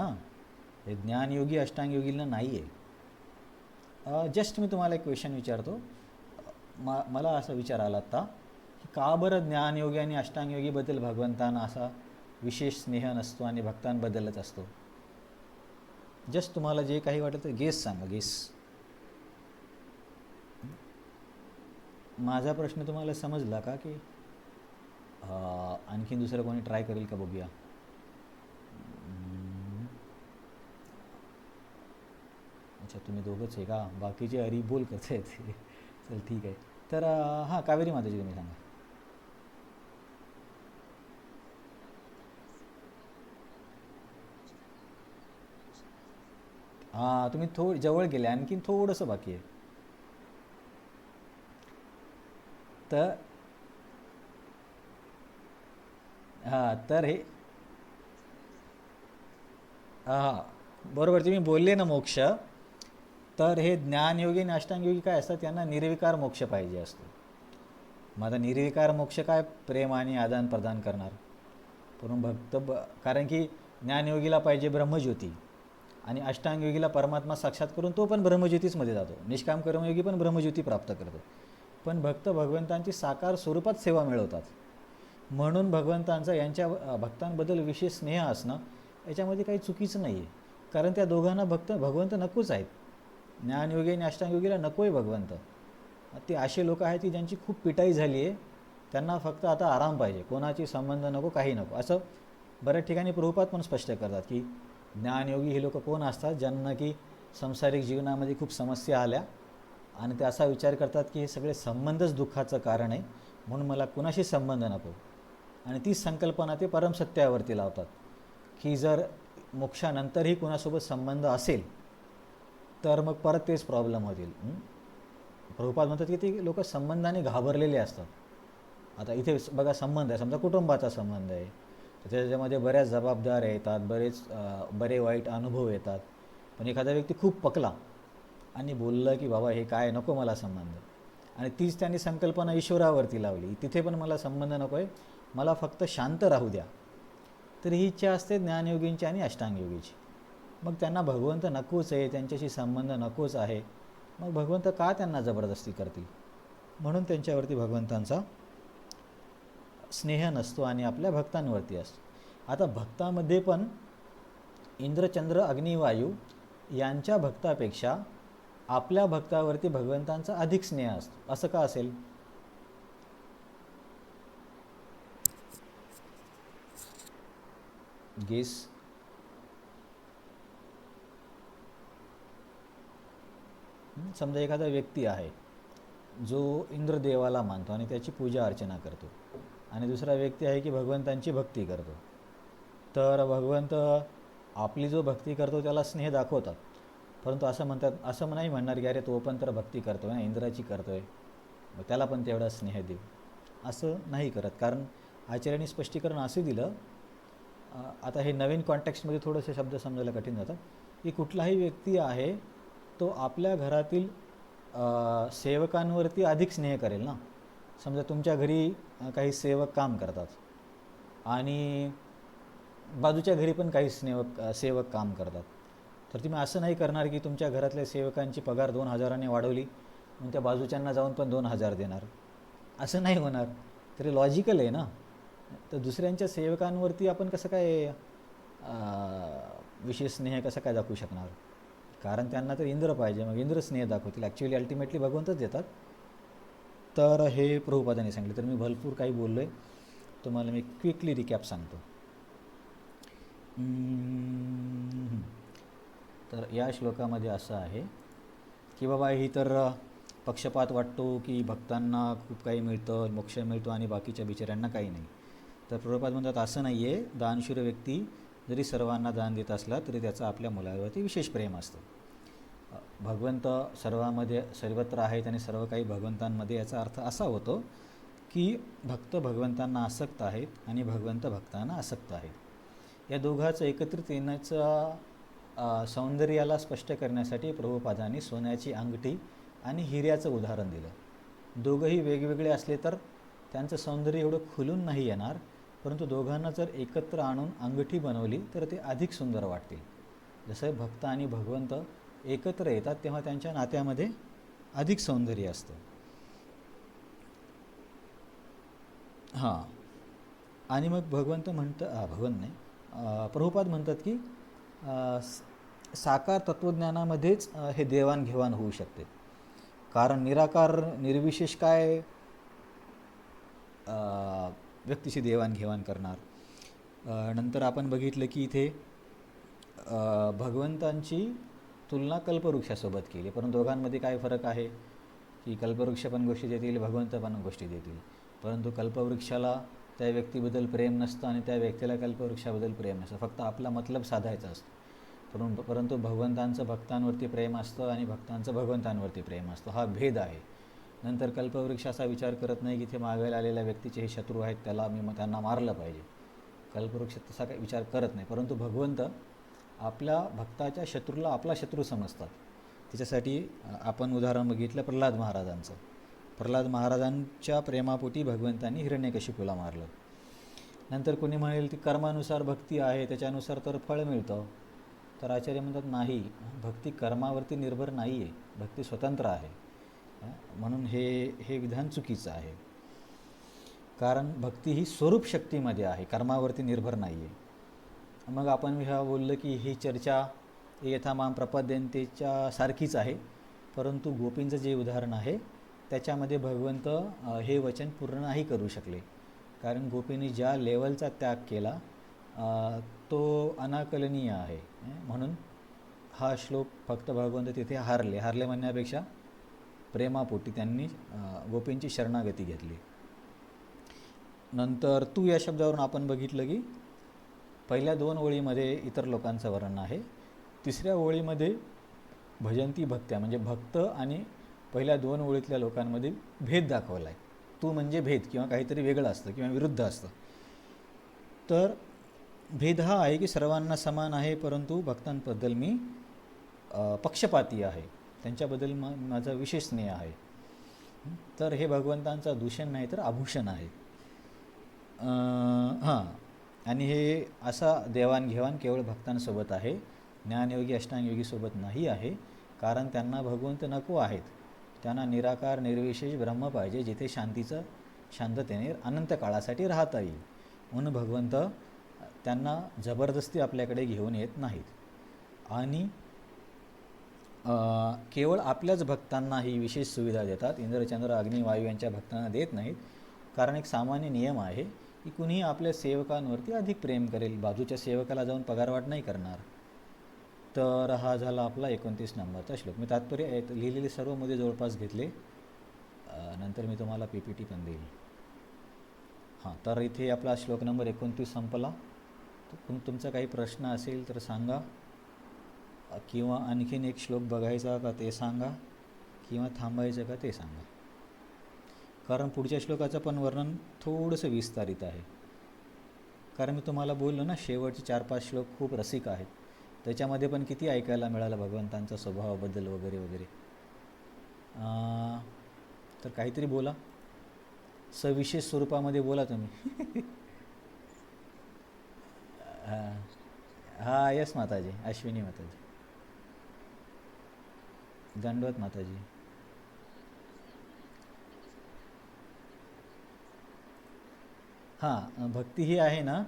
[SPEAKER 1] हे ज्ञानयोगी अष्टांगयोगींना नाही आहे. जस्ट मी तुम्हाला एक क्वेश्चन विचारतो, मला असा विचार आला आत्ता की का बरं ज्ञानयोगी आणि अष्टांगयोगीबद्दल भगवंतांना असा विशेष स्नेह नसतो आणि भक्तांबद्दलच असतो? जस्ट तुम्हाला जे काही वाटतं ते गेस सांगा, गेस. माझा प्रश्न तुम्हाला समजला का, की आणखीन दुसरं कोणी ट्राय करेल का बघूया? अच्छा, तुम्ही दोघंच आहे का, बाकीचे हरी बोल करत आहेत चल ठीक आहे. तर हां, कावेरी माताजी तुम्ही सांगा. हां, तुम्ही जवळ गेले, आणखीन थोडंसं बाकी आहे. तर हां, तर हे हां बरोबर तुम्ही बोलले ना मोक्ष, तर हे ज्ञानयोगी आणि अष्टांगयोगी काय असतात, त्यांना निर्विकार मोक्ष पाहिजे असतो. मग आता निर्विकार मोक्ष काय प्रेम आणि आदान प्रदान करणार, कारण की ज्ञानयोगीला पाहिजे ब्रह्मज्योती आणि अष्टांग योगीला परमात्मा साक्षात करून तो पण ब्रह्मज्योतीचमध्ये जातो. निष्काम कर्मयोगी पण ब्रह्मज्योती प्राप्त करतो. पण भक्त भगवंतांची साकार स्वरूपात सेवा मिळवतात. म्हणून भगवंतांचा यांच्या भक्तांबद्दल विशेष स्नेह असणं याच्यामध्ये काही चुकीचं नाही आहे. कारण त्या दोघांना भगवंत नकोच आहेत. ज्ञानयोगी आणि अष्टांगयोगीला नको आहे भगवंत. ते असे लोक आहेत की ज्यांची खूप पिटाई झाली आहे. त्यांना फक्त आता आराम पाहिजे, कोणाची संबंध नको, काही नको. असं बऱ्याच ठिकाणी प्रभुपाद पण स्पष्ट करतात की ज्ञानयोगी हे लोक कोण असतात, ज्यांना की सांसारिक जीवनामध्ये खूप समस्या आल्या आणि ते असा विचार करतात की हे सगळे संबंधच दुःखाचं कारण आहे, म्हणून मला कुणाशी संबंध नको. आणि तीच संकल्पना ते परमसत्यावरती लावतात की जर मोक्षानंतरही कुणासोबत संबंध असेल तर मग परत तेच प्रॉब्लेम होतील. प्रभुपाद म्हणतात की ते लोक संबंधाने घाबरलेले असतात. आता इथे बघा, संबंध आहे, समजा कुटुंबाचा संबंध आहे, तर त्याच्यामध्ये बऱ्याच जबाबदाऱ्या येतात, बरे वाईट अनुभव येतात. पण एखादा व्यक्ती खूप पकला आणि बोललं की बाबा हे काय नको मला संबंध, आणि तीच त्यांनी संकल्पना ईश्वरावरती लावली, तिथे पण मला संबंध नको आहे, मला फक्त शांत राहू द्या, तर ही इच्छा असते ज्ञानयोगींची आणि अष्टांगयोगीची. मग त्यांना भगवंत नकोच आहे, त्यांच्याशी संबंध नकोच आहे, मग भगवंत का त्यांना जबरदस्ती करतील? म्हणून त्यांच्यावरती भगवंतांचा स्नेह नसतो आणि आपल्या भक्तांवरती असतो. आता भक्तामध्ये पण इंद्र, चंद्र, अग्नी, वायू यांच्या भक्तापेक्षा आपल्या भक्तावरती भगवंतांचा अधिक स्नेह असतो. असं का असेल? गेस. समजा एखादा व्यक्ती आहे जो इंद्रदेवाला मानतो आणि त्याची पूजा अर्चना करतो, आणि दुसरा व्यक्ती आहे की भगवंतांची भक्ती करतो. तर भगवंत आपली जो भक्ती करतो त्याला स्नेह दाखवतात, परंतु असं नाही म्हणणार की अरे तो पण तर भक्ती करतो आहे, इंद्राची करतो आहे, मग त्याला पण तेवढा स्नेह देऊ, असं नाही करत. कारण आचार्यांनी स्पष्टीकरण असं दिलं, आता हे नवीन कॉन्टेक्स्टमध्ये थोडेसे शब्द समजायला कठीण जातात, की कुठलाही व्यक्ती आहे तो आपल्या घरातील सेवकांवरती अधिक स्नेह करेल ना. समजा तुमच्या घरी काही सेवक काम करतात आणि बाजूच्या घरी पण काही सेवक काम करतात, तर तुम्ही असं नाही करणार की तुमच्या घरातल्या सेवकांची पगार 2,000ने वाढवली मग त्या बाजूच्यांना जाऊन पण 2,000 देणार, असं नाही होणार. तरी लॉजिकल आहे ना. तर दुसऱ्यांच्या सेवकांवरती आपण कसं काय विशेष स्नेह कसं काय दाखवू शकणार? कारण त्यांना तर इंद्र पाहिजे, मग इंद्र स्नेह दाखवतील. ॲक्च्युअली अल्टिमेटली भगवंतच देतात. तर हे प्रभुपादांनी सांगितलं. तर मी भरपूर काही बोललो आहे, तुम्हाला मी क्विकली रिकॅप सांगतो. तर या श्लोकामध्ये असं आहे की बाबा ही तर पक्षपात वाटतो की भक्तांना खूप काही मिळतं, मोक्ष मिळतो आणि बाकीच्या बिचाऱ्यांना काही नाही. तर प्रभुपाद म्हणतात असं नाही आहे. दानशूर व्यक्ती जरी सर्वांना दान देत असला तरी त्याचं आपल्या मुलावरती विशेष प्रेम असतं. भगवंत सर्वत्र आहेत आणि सर्व काही भगवंतांमध्ये, याचा अर्थ असा होतो की भक्त भगवंतांना आसक्त आहेत आणि भगवंत भक्तांना आसक्त आहेत. या दोघांचं एकत्रित येण्याचं सौंदर्याला स्पष्ट करण्यासाठी प्रभुपादांनी सोन्याची अंगठी आणि हिऱ्याचं उदाहरण दिलं. दोघंही वेगवेगळे असले तर त्यांचं सौंदर्य एवढं खुलून नाही येणार, परंतु दोघांना जर एकत्र आणून अंगठी बनवली तर ते अधिक सुंदर वाटतील. जसं भक्त आणि भगवंत एकत्र येतात तेव्हा त्यांच्या नात्यामध्ये अधिक सौंदर्य असतं. हां, आणि मग प्रभुपाद म्हणतात की साकार तत्त्वज्ञानामध्येच हे देवाणघेवाण होऊ शकते. कारण निराकार निर्विशेष काय व्यक्तीशी देवाणघेवाण करणार. नंतर आपण बघितलं की इथे भगवंतांची तुलना कल्पवृक्षासोबत केली, परंतु दोघांमध्ये काय फरक आहे की कल्पवृक्ष पण गोष्टी देतील, भगवंत पण गोष्टी देतील, परंतु कल्पवृक्षाला त्या व्यक्तीबद्दल प्रेम नसतं आणि त्या व्यक्तीला कल्पवृक्षाबद्दल प्रेम नसतं, फक्त आपला मतलब साधायचा असतो. परंतु भगवंतांचं भक्तांवरती प्रेम असतं आणि भक्तांचं भगवंतांवरती प्रेम असतं, हा भेद आहे. नंतर कल्पवृक्ष असा विचार करत नाही की ते मागायला आलेल्या व्यक्तीचे हे शत्रू आहेत, त्यांना मारलं पाहिजे. कल्पवृक्ष तसा काही विचार करत नाही, परंतु भगवंत आपल्या भक्ताच्या शत्रूला आपला शत्रू समजतात. त्याच्यासाठी आपण उदाहरण बघितलं प्रल्हाद महाराजांचं. प्रल्हाद महाराजांच्या प्रेमापोटी भगवंतांनी हिरण्यकशिपूला मारलं. नंतर कोणी म्हणेल ती कर्मानुसार भक्ती आहे, त्याच्यानुसार तर फळ मिळतं. तर आचार्य म्हणतात नाही, भक्ती कर्मावरती निर्भर नाही आहे, भक्ती स्वतंत्र आहे. म्हणून हे विधान चुकीचं आहे. कारण भक्ती ही स्वरूप शक्तीमध्ये आहे, कर्मावरती निर्भर नाही आहे. मग आपण ह्या बोललं की ही चर्चा यथामाम प्रपद्यंतेच्या सारखीच आहे, परंतु गोपींचं जे उदाहरण आहे त्याच्यामध्ये भगवंत हे वचन पूर्ण नाही करू शकले. कारण गोपींनी ज्या लेवलचा त्याग केला तो अनाकलनीय आहे. म्हणून हा श्लोक फक्त भगवंत तिथे हारले म्हणण्यापेक्षा प्रेमापोटी त्यांनी गोपींची शरणागती घेतली. नंतर तू या शब्दावरून आपण बघितलं की पहिल्या 2 ओळीमध्ये इतर लोकांचं वर्णन आहे, तिसऱ्या ओळीमध्ये भजंती भक्त्या म्हणजे भक्त आणि पहिल्या 2 ओळीतल्या लोकांमध्ये भेद दाखवला आहे. तू म्हणजे भेद किंवा काहीतरी वेगळं असतं किंवा विरुद्ध असतं. तर भेद हा आहे की सर्वांना समान आहे, परंतु भक्तांबद्दल मी पक्षपाती आहे, त्यांच्याबद्दल माझा विशेष स्नेह आहे. तर हे भगवंतांचा दूषण नाही तर आभूषण आहे. हां, आणि हे असा देवाणघेवाण केवळ भक्तांसोबत आहे, ज्ञानयोगी अष्टांगयोगीसोबत नाही आहे. कारण त्यांना भगवंत नको आहेत, त्यांना निराकार निर्विशेष ब्रह्म पाहिजे, जिथे शांततेने अनंत काळासाठी राहता येईल. म्हणून भगवंत त्यांना जबरदस्ती आपल्याकडे घेऊन येत नाहीत. आणि केवळ आपल्याच भक्तांना ही विशेष सुविधा देतात, इंद्रचंद्र अग्नी वायू यांच्या भक्तांना देत नाहीत. कारण एक सामान्य नियम आहे की कुणीही आपल्या सेवकांवरती अधिक प्रेम करेल, बाजूच्या सेवकाला जाऊन पगारवाढ नाही करणार. तर हा झाला आपला 29 नंबरचा श्लोक. मी तात्पर्य लिहिलेले सर्व मुद्दे जवळपास घेतले, नंतर मी तुम्हाला PPT पण देईल. हां, तर इथे आपला श्लोक नंबर 29 संपला. तुमचा काही प्रश्न असेल तर सांगा, किंवा आणखीन एक श्लोक बघायचा का ते सांगा, किंवा थांबायचं का ते सांगा. कारण पुढच्या श्लोकाचं पण वर्णन थोडंसं विस्तारित आहे. कारण मी तुम्हाला बोललो ना, शेवटचे 4-5 श्लोक खूप रसिक आहेत. त्याच्यामध्ये पण किती ऐकायला मिळालं भगवंतांचा स्वभावाबद्दल वगैरे वगैरे. तर काहीतरी बोला, सविशेष स्वरूपामध्ये बोला तुम्ही. हां, यस माताजी, अश्विनी माताजी, दंडवत माताजी. हां, भक्ती ही आहे ना,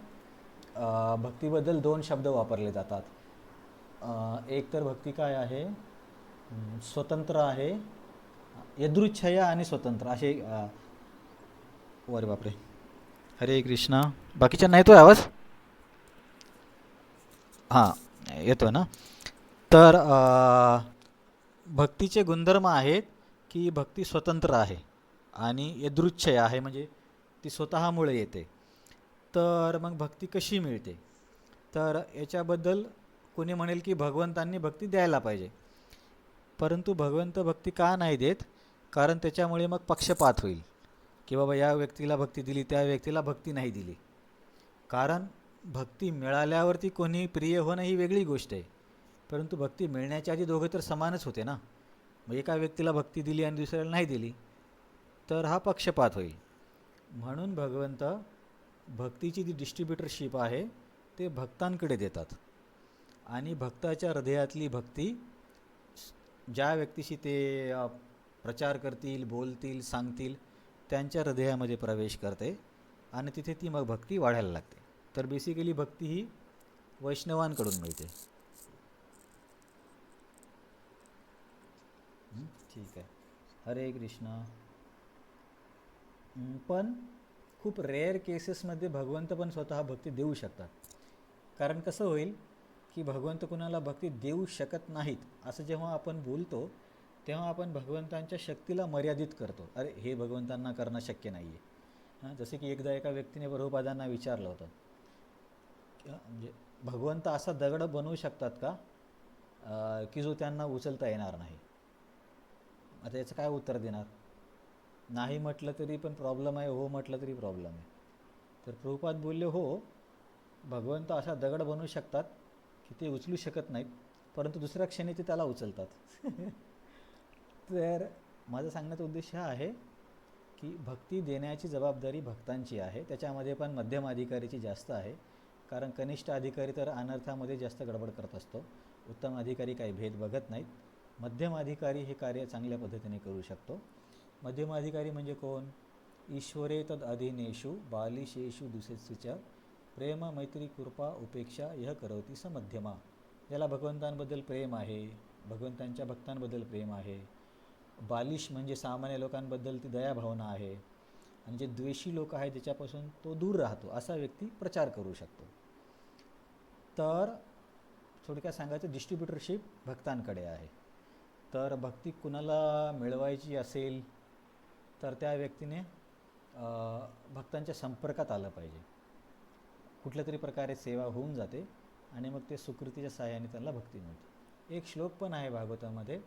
[SPEAKER 1] भक्तीबद्दल 2 शब्द वापरले जातात. एक तर भक्ती काय आहे, स्वतंत्र आहे, यदृच्छया आणि स्वतंत्र असे. अरे बापरे, हरे कृष्णा. बाकीच्या नाही तो आवाज? हां, येतो ना. तर भक्तीचे गुणधर्म आहेत की भक्ती स्वतंत्र आहे आणि यदृच्छय आहे, म्हणजे ती स्वतःमुळे येते. तर मग भक्ती कशी मिळते, तर याच्याबद्दल कोणी म्हणेल की भगवंतांनी भक्ती द्यायला पाहिजे, परंतु भगवंत भक्ती का नाही देत? कारण त्याच्यामुळे मग पक्षपात होईल की बाबा या व्यक्तीला भक्ती दिली, त्या व्यक्तीला भक्ती नाही दिली. कारण भक्ती मिळाल्यावरती कोणी प्रिय होणं ही वेगळी गोष्ट आहे, परंतु भक्ती मिळण्याच्या आधी दोघं तर समानच होते ना. मग एका व्यक्तीला भक्ती दिली आणि दुसऱ्याला नाही दिली तर हा पक्षपात होईल. म्हणून भगवंत भक्तीची जी डिस्ट्रीब्युटरशिप आहे ते भक्तांकडे देतात, आणि भक्ताच्या हृदयातली भक्ती ज्या व्यक्तीशी ते प्रचार करतील, बोलतील, सांगतील त्यांच्या हृदयामध्ये प्रवेश करते आणि तिथे ती मग भक्ती वाढायला लागते. तर बेसिकली भक्ती ही वैष्णवांकडून मिळते. ठीक आहे, हरे कृष्णा. पण खूप रेअर केसेसमध्ये भगवंत पण स्वतः भक्ती देऊ शकतात. कारण कसं होईल की भगवंत कुणाला भक्ती देऊ शकत नाहीत असं जेव्हा आपण बोलतो तेव्हा आपण भगवंतांच्या शक्तीला मर्यादित करतो. अरे हे भगवंतांना करणं शक्य नाही आहे. जसे की एकदा एका व्यक्तीने प्रभुपादांना विचारलं होतं, म्हणजे भगवंत असा दगड बनवू शकतात का की जो त्यांना उचलता येणार नाही? आता याचं काय उत्तर देणार? नाही म्हटलं तरी पण प्रॉब्लेम आहे, हो म्हटलं तरी प्रॉब्लेम आहे. तर प्रभुपाद बोलले, हो भगवंत असा दगड बनवू शकतात की ते उचलू शकत नाहीत, परंतु दुसऱ्या क्षणी ते त्याला उचलतात. तर माझा सांगण्याचा उद्देश हा आहे की भक्ती देण्याची जबाबदारी भक्तांची आहे, त्याच्यामध्ये पण मध्यम अधिकारीची जास्त आहे. कारण कनिष्ठ अधिकारी तर अनर्थामध्ये जास्त गडबड करत असतो. उत्तम अधिकारी काही भेद बघत नाहीत. मध्यम अधिकारी हे कार्य चांगल्या पद्धतीने करू शकतो. मध्यम अधिकारी म्हणजे कोण? ईश्वरे तद अधीनेषु बालिशेषु दुसेच प्रेम मैत्री कृपा उपेक्षा यह करवती स मध्यमा. ज्याला भगवंतांबद्दल प्रेम आहे, भगवंतांच्या भक्तांबद्दल प्रेम आहे. बालिश म्हणजे सामान्य लोकांबद्दल ती दयाभावना आहे. आणि जे द्वेषी लोक आहेत त्याच्यापासून तो दूर राहतो, असा व्यक्ती प्रचार करू शकतो. तर थोडक्यात सांगायचं, डिस्ट्रीब्युटरशिप भक्तांकडे आहे. तर भक्ती कुणाला मिळवायची असेल तर त्या व्यक्तीने भक्तांच्या संपर्कात आलं पाहिजे. कुठल्या तरी प्रकारे सेवा होऊन जाते आणि मग ते सुकृतीच्या सहाय्याने त्यांना भक्ती मिळते. एक श्लोक पण आहे भागवतामध्ये,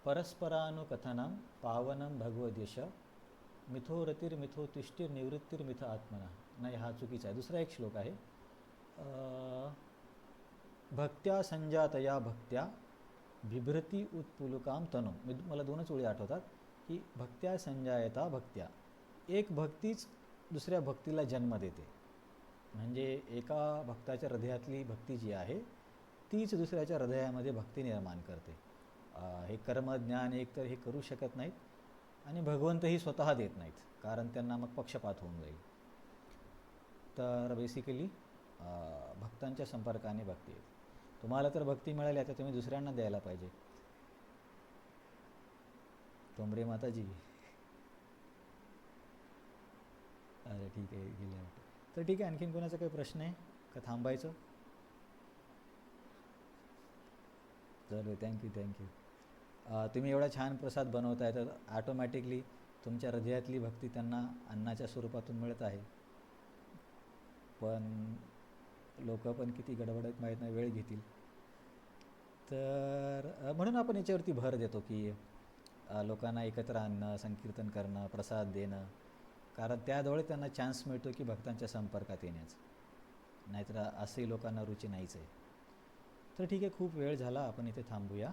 [SPEAKER 1] परस्परानुकथनं पावनं भगवद्यश मिथोरतिर्मिथोतिष्ठिर्निवृत्तिर्मिथ आत्मना. नाही, हा चुकीचा आहे. दुसरा एक श्लोक आहे, भक्त्या संजातया भक्त्या बिभ्रती उत्पुलकाम तनो. मला दोनच ओळी आठवतात की भक्त्या संजायता भक्त्या, एक भक्तीच दुसऱ्या भक्तीला जन्म देते. म्हणजे एका भक्ताच्या हृदयातली भक्ती जी आहे तीच दुसऱ्याच्या हृदयामध्ये भक्ती निर्माण करते. हे कर्मज्ञान एक तर हे करू शकत नाहीत आणि भगवंतही स्वतः देत नाहीत, कारण त्यांना मग पक्षपात होऊन जाईल. तर बेसिकली भक्तांच्या संपर्काने भक्ती येते. तुम्हाला तर भक्ती मिळाली, आता तुम्ही दुसऱ्यांना द्यायला पाहिजे. तोमरे माताजी, अरे ठीक आहे, गेले वाटतं. तर ठीक आहे, आणखीन कोणाचा काही प्रश्न आहे का थांबायचं? चलो, थँक्यू. तुम्ही एवढा छान प्रसाद बनवताय तर ॲटोमॅटिकली तुमच्या हृदयातली भक्ती त्यांना अन्नाच्या स्वरूपातून मिळत आहे. पण लोक पण किती गडबडत माहीत नाही, वेळ घेतील. तर म्हणून आपण याच्यावरती भर देतो की लोकांना एकत्र आणणं, संकीर्तन करणं, प्रसाद देणं, कारण त्याद्वारे त्यांना चान्स मिळतो की भक्तांच्या संपर्कात येण्याचं. नाहीतर असंही लोकांना रुची नाहीच आहे. तर ठीक आहे, खूप वेळ झाला, आपण इथे थांबूया.